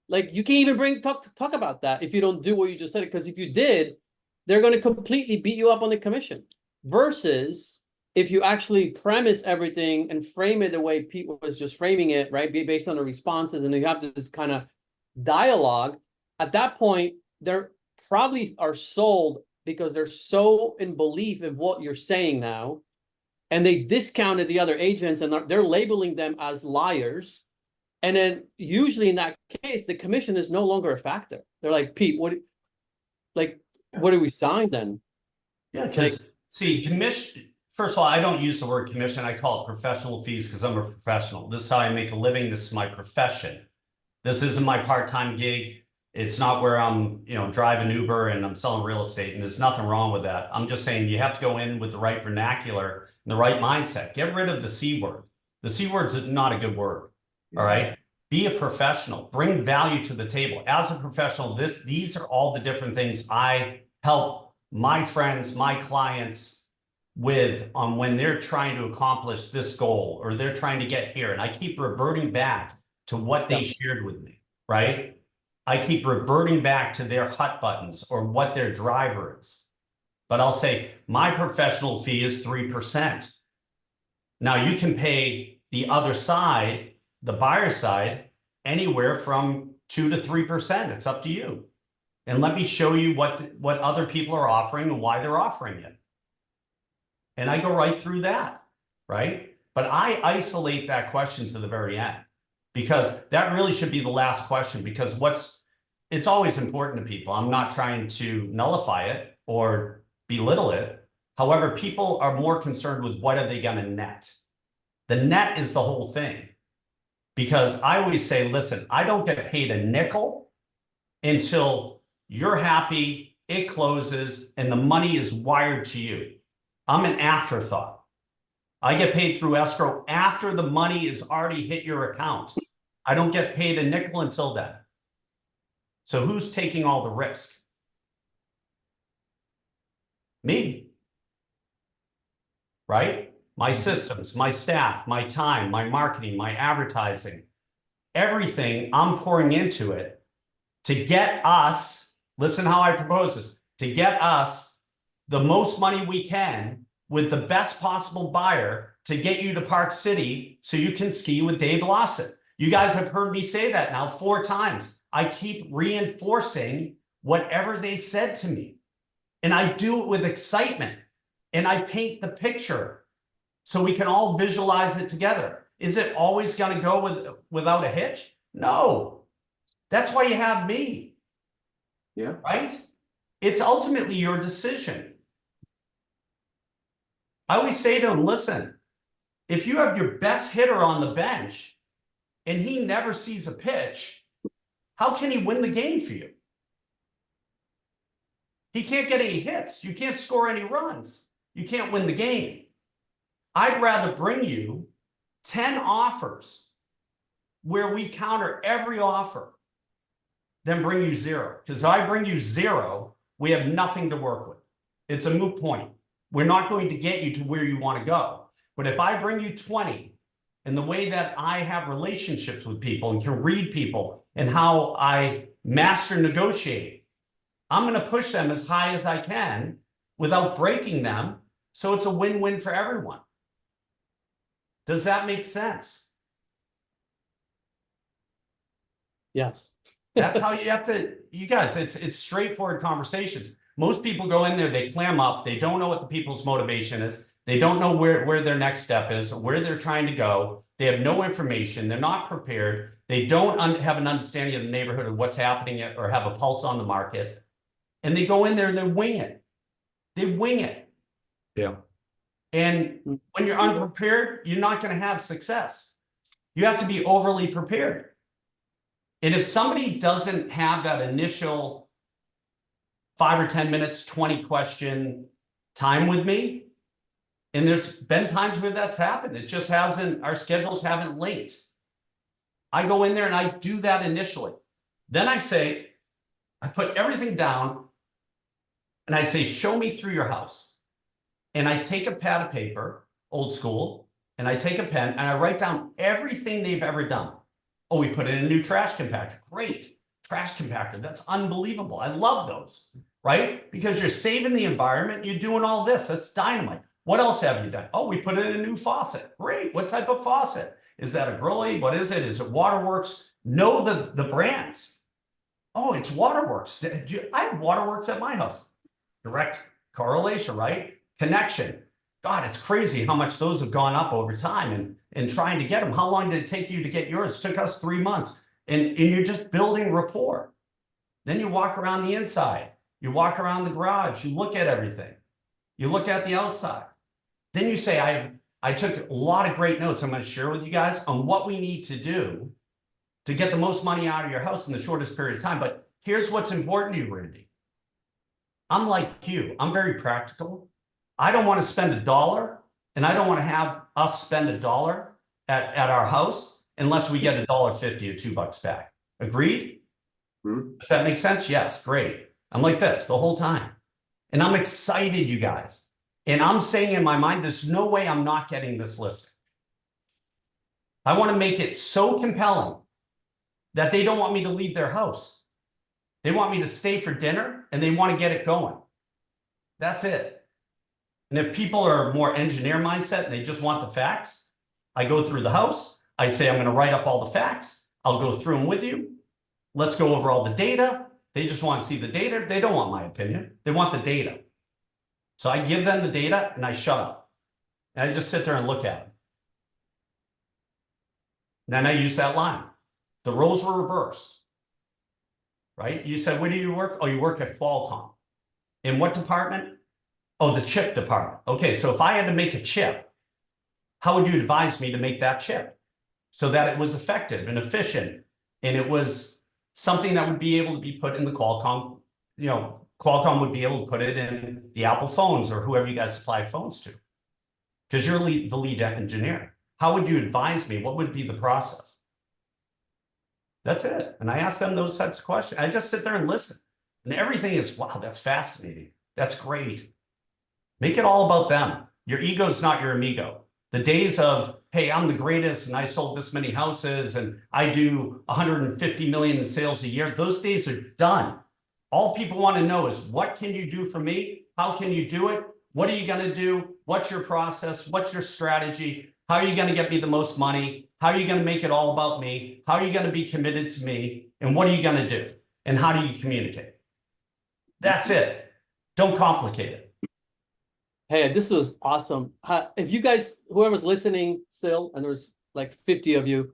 E: like, you can't even talk about that if you don't do what you just said, because if you did, they're going to completely beat you up on the commission. Versus if you actually premise everything and frame it the way Pete was just framing it, right, based on the responses, and you have this kind of dialogue, at that point they're probably are sold because they're so in belief in what you're saying now, and they discounted the other agents and they're labeling them as liars. And then usually in that case, the commission is no longer a factor. They're like, Pete, what do we sign then?
D: Yeah, because see, commission, first of all, I don't use the word commission. I call it professional fees because I'm a professional. This is how I make a living. This is my profession. This isn't my part-time gig. It's not where I'm, driving Uber and I'm selling real estate, and there's nothing wrong with that. I'm just saying you have to go in with the right vernacular and the right mindset. Get rid of the C word. The C word's not a good word. All right. Be a professional. Bring value to the table. As a professional, these are all the different things I help my friends, my clients with when they're trying to accomplish this goal or they're trying to get here. And I keep reverting back to what they shared with me, right? I keep reverting back to their hut buttons or what their driver is. But I'll say my professional fee is 3%. Now you can pay the other side, the buyer side, anywhere from 2 to 3%. It's up to you. And let me show you what other people are offering and why they're offering it. And I go right through that, right? But I isolate that question to the very end, because that really should be the last question, because it's always important to people. I'm not trying to nullify it or belittle it. However, people are more concerned with what are they going to net. The net is the whole thing. Because I always say, listen, I don't get paid a nickel until you're happy, it closes, and the money is wired to you. I'm an afterthought. I get paid through escrow after the money is already hit your account. I don't get paid a nickel until then. So who's taking all the risk? Me. Right? My systems, my staff, my time, my marketing, my advertising, everything I'm pouring into it to get us, listen how I propose this, to get us the most money we can with the best possible buyer to get you to Park City so you can ski with Dave Lawson. You guys have heard me say that now 4 times. I keep reinforcing whatever they said to me. And I do it with excitement. And I paint the picture so we can all visualize it together. Is it always going to go without a hitch? No. That's why you have me.
A: Yeah.
D: Right? It's ultimately your decision. I always say to them, listen, if you have your best hitter on the bench and he never sees a pitch, how can he win the game for you? He can't get any hits. You can't score any runs. You can't win the game. I'd rather bring you 10 offers where we counter every offer than bring you 0. Because if I bring you 0, we have nothing to work with. It's a moot point. We're not going to get you to where you want to go. But if I bring you 20, and the way that I have relationships with people and can read people and how I master negotiate, I'm going to push them as high as I can without breaking them. So it's a win-win for everyone. Does that make sense?
E: Yes.
D: That's how you have to, you guys, it's straightforward conversations. Most people go in there, they clam up, they don't know what the people's motivation is. They don't know where their next step is, where they're trying to go. They have no information. They're not prepared. They don't have an understanding of the neighborhood of what's happening or have a pulse on the market. And they go in there and they wing it. They wing it.
C: Yeah.
D: And when you're unprepared, you're not going to have success. You have to be overly prepared. And if somebody doesn't have that initial 5 or 10 minutes, 20 question time with me, and there's been times where that's happened, it just hasn't, our schedules haven't linked. I go in there and I do that initially. Then I say, I put everything down and I say, show me through your house. And I take a pad of paper, old school, and I take a pen and I write down everything they've ever done. Oh, we put in a new trash compactor. Great. Trash compactor. That's unbelievable. I love those, right? Because you're saving the environment. You're doing all this. That's dynamite. What else have you done? Oh, we put in a new faucet. Great. What type of faucet? Is that a Grilly? What is it? Is it Waterworks? Know the brands. Oh, it's Waterworks. I have Waterworks at my house. Direct correlation, right? Connection. God, it's crazy how much those have gone up over time and trying to get them. How long did it take you to get yours? It took us 3 months. And you're just building rapport. Then you walk around the inside. You walk around the garage. You look at everything. You look at the outside. Then you say, I took a lot of great notes I'm going to share with you guys on what we need to do to get the most money out of your house in the shortest period of time. But here's what's important to you, Randy. I'm like you. I'm very practical. I don't want to spend $1, and I don't want to have us spend $1 at our house unless we get $1.50 or $2 back. Agreed?
C: Mm-hmm.
D: Does that make sense? Yes, great. I'm like this the whole time. And I'm excited, you guys. And I'm saying in my mind, there's no way I'm not getting this listing. I want to make it so compelling that they don't want me to leave their house. They want me to stay for dinner and they want to get it going. That's it. And if people are more engineer mindset and they just want the facts, I go through the house. I say, I'm going to write up all the facts. I'll go through them with you. Let's go over all the data. They just want to see the data. They don't want my opinion. They want the data. So I give them the data and I shut up. And I just sit there and look at them. Then I use that line. The roles were reversed. Right? You said, where do you work? Oh, you work at Qualcomm. In what department? Oh, the chip department. Okay, so if I had to make a chip, how would you advise me to make that chip so that it was effective and efficient and it was something that would be able to be put in the Qualcomm, Qualcomm would be able to put it in the Apple phones or whoever you guys supply phones to, because you're the lead engineer. How would you advise me? What would be the process? That's it. And I ask them those types of questions. I just sit there and listen. And everything is, wow, that's fascinating. That's great. Make it all about them. Your ego is not your amigo. The days of, hey, I'm the greatest and I sold this many houses and I do 150 million in sales a year. Those days are done. All people want to know is, what can you do for me? How can you do it? What are you going to do? What's your process? What's your strategy? How are you going to get me the most money? How are you going to make it all about me? How are you going to be committed to me? And what are you going to do? And how do you communicate? That's it. Don't complicate it.
E: Hey, this was awesome. If you guys, whoever's listening still, and there's like 50 of you,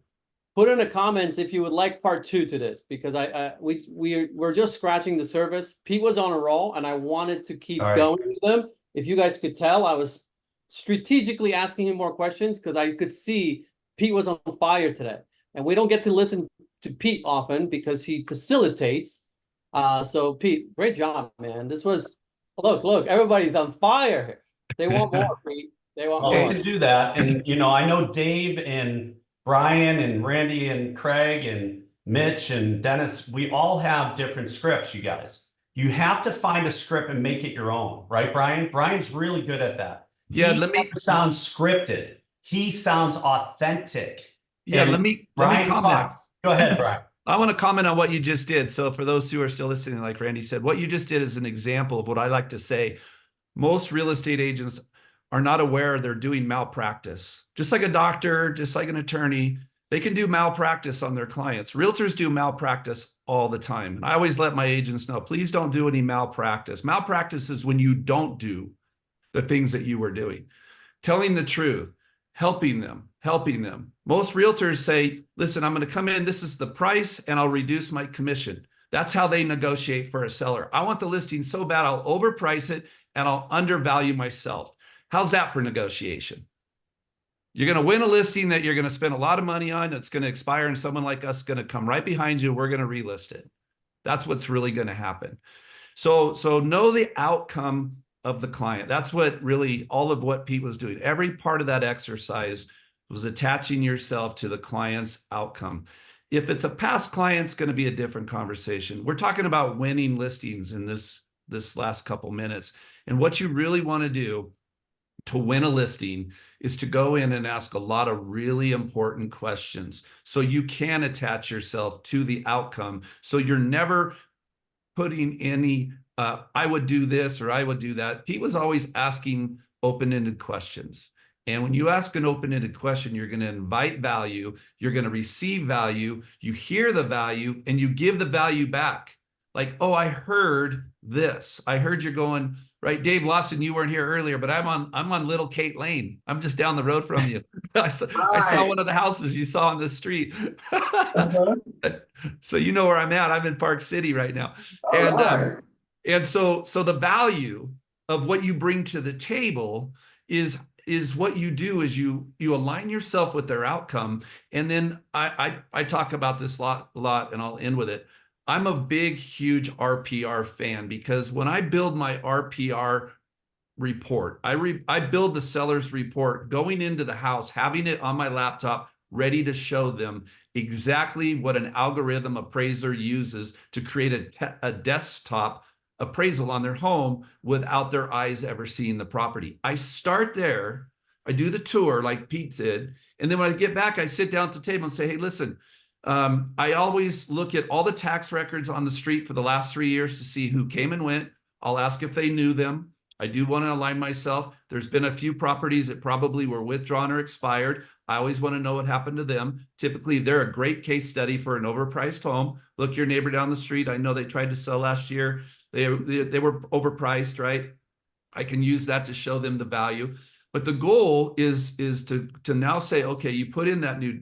E: put in the comments if you would like part 2 to this, because we're just scratching the surface. Pete was on a roll, and I wanted to keep going with them. If you guys could tell, I was strategically asking him more questions because I could see Pete was on fire today, and we don't get to listen to Pete often because he facilitates. So Pete, great job, man. This was, look, everybody's on fire here. They want more, Pete. They want
D: Well, we
E: more.
D: can do that. And, you know, I know Dave and Brian and Randy and Craig and Mitch and Dennis, we all have different scripts, you guys. You have to find a script and make it your own, right, Brian? Brian's really good at that.
C: Yeah,
D: He
C: let me
D: never sounds scripted. He sounds authentic.
C: yeah,
D: And
C: let me
D: Brian
C: comment.
D: talks. Go ahead, Brian.
C: I want to comment on what you just did. So for those who are still listening, like Randy said, what you just did is an example of what I like to say. Most real estate agents are not aware they're doing malpractice. Just like a doctor, just like an attorney, they can do malpractice on their clients. Realtors do malpractice all the time. And I always let my agents know, please don't do any malpractice. Malpractice is when you don't do the things that you were doing. Telling the truth, helping them. Most realtors say, listen, I'm going to come in, this is the price, and I'll reduce my commission. That's how they negotiate for a seller. I want the listing so bad, I'll overprice it and I'll undervalue myself. How's that for negotiation? You're going to win a listing that you're going to spend a lot of money on, that's going to expire, and someone like us is going to come right behind you. We're going to relist it. That's what's really going to happen. So know the outcome of the client. That's what really all of what Pete was doing. Every part of that exercise was attaching yourself to the client's outcome. If it's a past client, it's going to be a different conversation. We're talking about winning listings in this last couple minutes. And what you really want to do to win a listing is to go in and ask a lot of really important questions so you can attach yourself to the outcome. So you're never putting any, I would do this or I would do that. Pete was always asking open-ended questions. And when you ask an open-ended question, you're going to invite value, you're going to receive value, you hear the value, and you give the value back. Like, oh, I heard this. I heard you're going, right? Dave Lawson, you weren't here earlier, but I'm on Little Kate Lane. I'm just down the road from you. I saw one of the houses you saw on the street. So you know where I'm at. I'm in Park City right now. And so the value of what you bring to the table is what you do is you align yourself with their outcome. And then I talk about this a lot, and I'll end with it. I'm a big, huge RPR fan because when I build my RPR report, I build the seller's report going into the house, having it on my laptop, ready to show them exactly what an algorithm appraiser uses to create a desktop appraisal on their home without their eyes ever seeing the property. I start there, I do the tour like Pete did, and then when I get back, I sit down at the table and say, hey, listen, I always look at all the tax records on the street for the last 3 years to see who came and went. I'll ask if they knew them. I do want to align myself. There's been a few properties that probably were withdrawn or expired. I always want to know what happened to them. Typically, they're a great case study for an overpriced home. Look, your neighbor down the street, I know they tried to sell last year. They were overpriced, right? I can use that to show them the value. But the goal is to now say, okay, you put in that new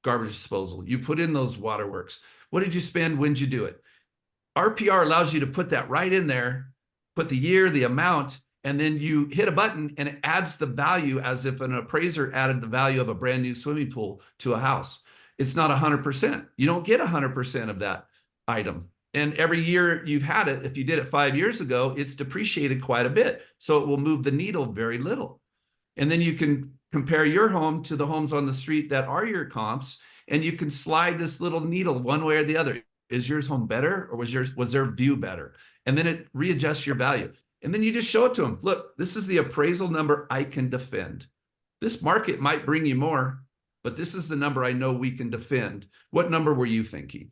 C: garbage disposal. You put in those waterworks. What did you spend? When did you do it? RPR allows you to put that right in there, put the year, the amount, and then you hit a button and it adds the value as if an appraiser added the value of a brand new swimming pool to a house. It's not 100%. You don't get 100% of that item. And every year you've had it, if you did it 5 years ago, it's depreciated quite a bit. So it will move the needle very little. And then you can compare your home to the homes on the street that are your comps, and you can slide this little needle one way or the other. Is yours home better, or was their view better? And then it readjusts your value. And then you just show it to them. Look, this is the appraisal number I can defend. This market might bring you more, but this is the number I know we can defend. What number were you thinking?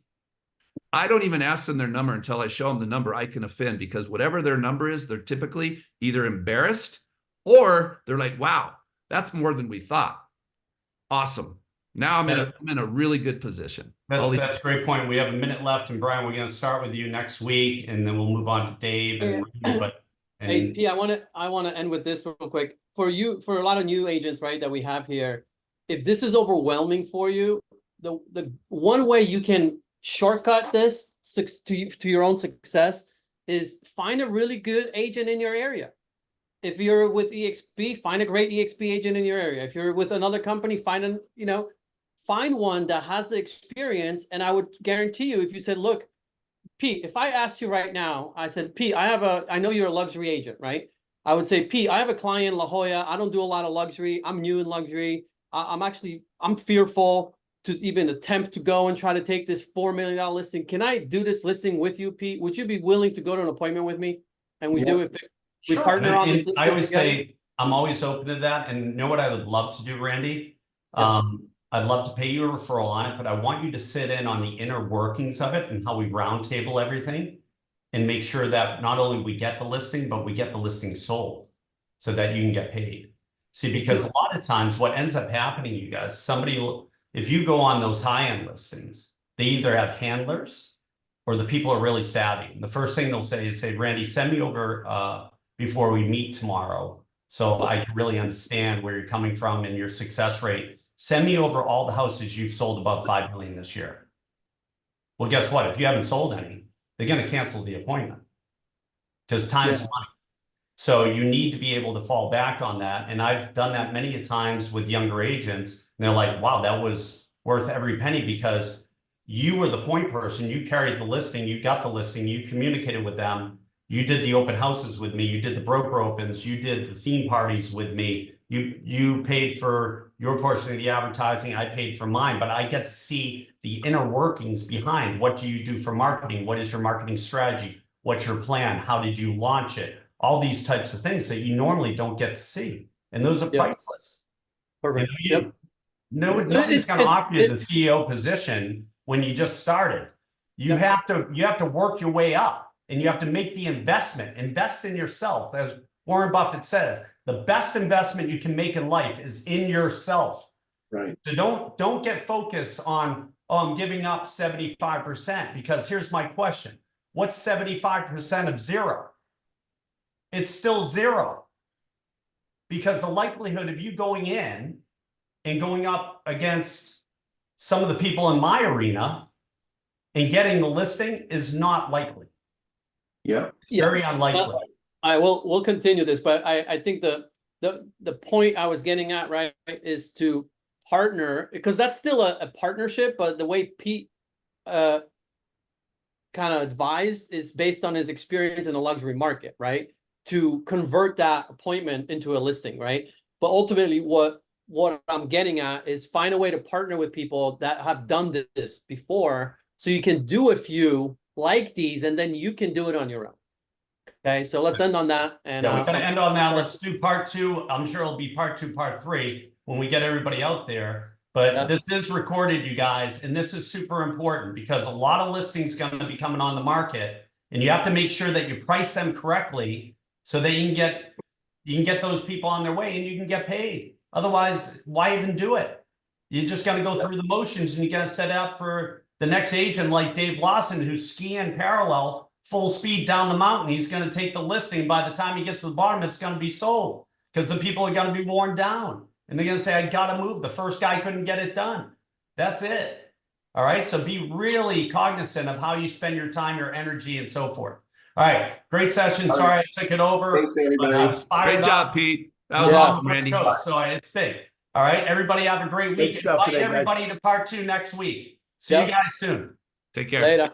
C: I don't even ask them their number until I show them the number I can offend, because whatever their number is, they're typically either embarrassed or they're like, wow, that's more than we thought. Awesome. Now I'm in a really good position.
D: That's a great point. We have a minute left, and Brian, we're going to start with you next week, and then we'll move on to Dave and Randy.
E: Hey, P, I want to end with this real quick. For a lot of new agents, right, that we have here, if this is overwhelming for you, the one way you can shortcut this to your own success is find a really good agent in your area. If you're with EXP, find a great EXP agent in your area. If you're with another company, find find one that has the experience. And I would guarantee you, if you said, look, Pete, if I asked you right now, I said, Pete, I know you're a luxury agent, right? I would say, Pete, I have a client in La Jolla. I don't do a lot of luxury. I'm new in luxury. I'm fearful to even attempt to go and try to take this $4 million listing. Can I do this listing with you, Pete? Would you be willing to go to an appointment with me? And we do it. We partner on this.
D: I always say I'm always open to that. And you know what I would love to do, Randy?
E: Yes.
D: I'd love to pay you a referral on it, but I want you to sit in on the inner workings of it and how we roundtable everything and make sure that not only we get the listing, but we get the listing sold so that you can get paid. See, because a lot of times what ends up happening, you guys, if you go on those high-end listings, they either have handlers or the people are really savvy. And the first thing they'll say is, Randy, send me over before we meet tomorrow so I can really understand where you're coming from and your success rate. Send me over all the houses you've sold above 5 million this year. Well, guess what? If you haven't sold any, they're going to cancel the appointment because time's money. So you need to be able to fall back on that. And I've done that many a times with younger agents. And they're like, wow, that was worth every penny because you were the point person. You carried the listing. You got the listing. You communicated with them. You did the open houses with me. You did the broker opens. You did the theme parties with me. You paid for your portion of the advertising. I paid for mine, but I get to see the inner workings behind. What do you do for marketing? What is your marketing strategy? What's your plan? How did you launch it? All these types of things that you normally don't get to see. And those are priceless.
E: Perfect.
D: Nobody's going to offer you the CEO position when you just started. You have to work your way up and you have to make the investment. Invest in yourself. As Warren Buffett says, the best investment you can make in life is in yourself.
F: Right.
D: So don't get focused on, oh, I'm giving up 75%, because here's my question. What's 75% of zero? It's still zero. Because the likelihood of you going in and going up against some of the people in my arena and getting the listing is not likely.
F: Yeah.
D: It's very unlikely.
E: We'll continue this, but I think the point I was getting at, right, is to partner, because that's still a partnership, but the way Pete kind of advised is based on his experience in the luxury market, right? To convert that appointment into a listing, right? But ultimately what I'm getting at is find a way to partner with people that have done this before, so you can do a few like these and then you can do it on your own. Okay, so let's end on that. And
D: yeah, we're going to end on that. Let's do part 2. I'm sure it'll be part 2, part 3 when we get everybody out there. But this is recorded, you guys, and this is super important because a lot of listings going to be coming on the market, and you have to make sure that you price them correctly so that you can get those people on their way and you can get paid. Otherwise, why even do it? You're just going to go through the motions and you got to set up for the next agent like Dave Lawson, who's skiing parallel full speed down the mountain. He's going to take the listing. By the time he gets to the bottom, it's going to be sold because the people are going to be worn down. And they're going to say, I got to move. The first guy couldn't get it done. That's it. All right. So be really cognizant of how you spend your time, your energy, and so forth. All right. Great session. Sorry I took it over.
F: Thanks, everybody.
C: Great job, Pete. That was awesome, Randy.
D: So it's big. All right. Everybody have a great week. Invite everybody to part 2 next week. See you guys soon.
C: Take care.
E: Later.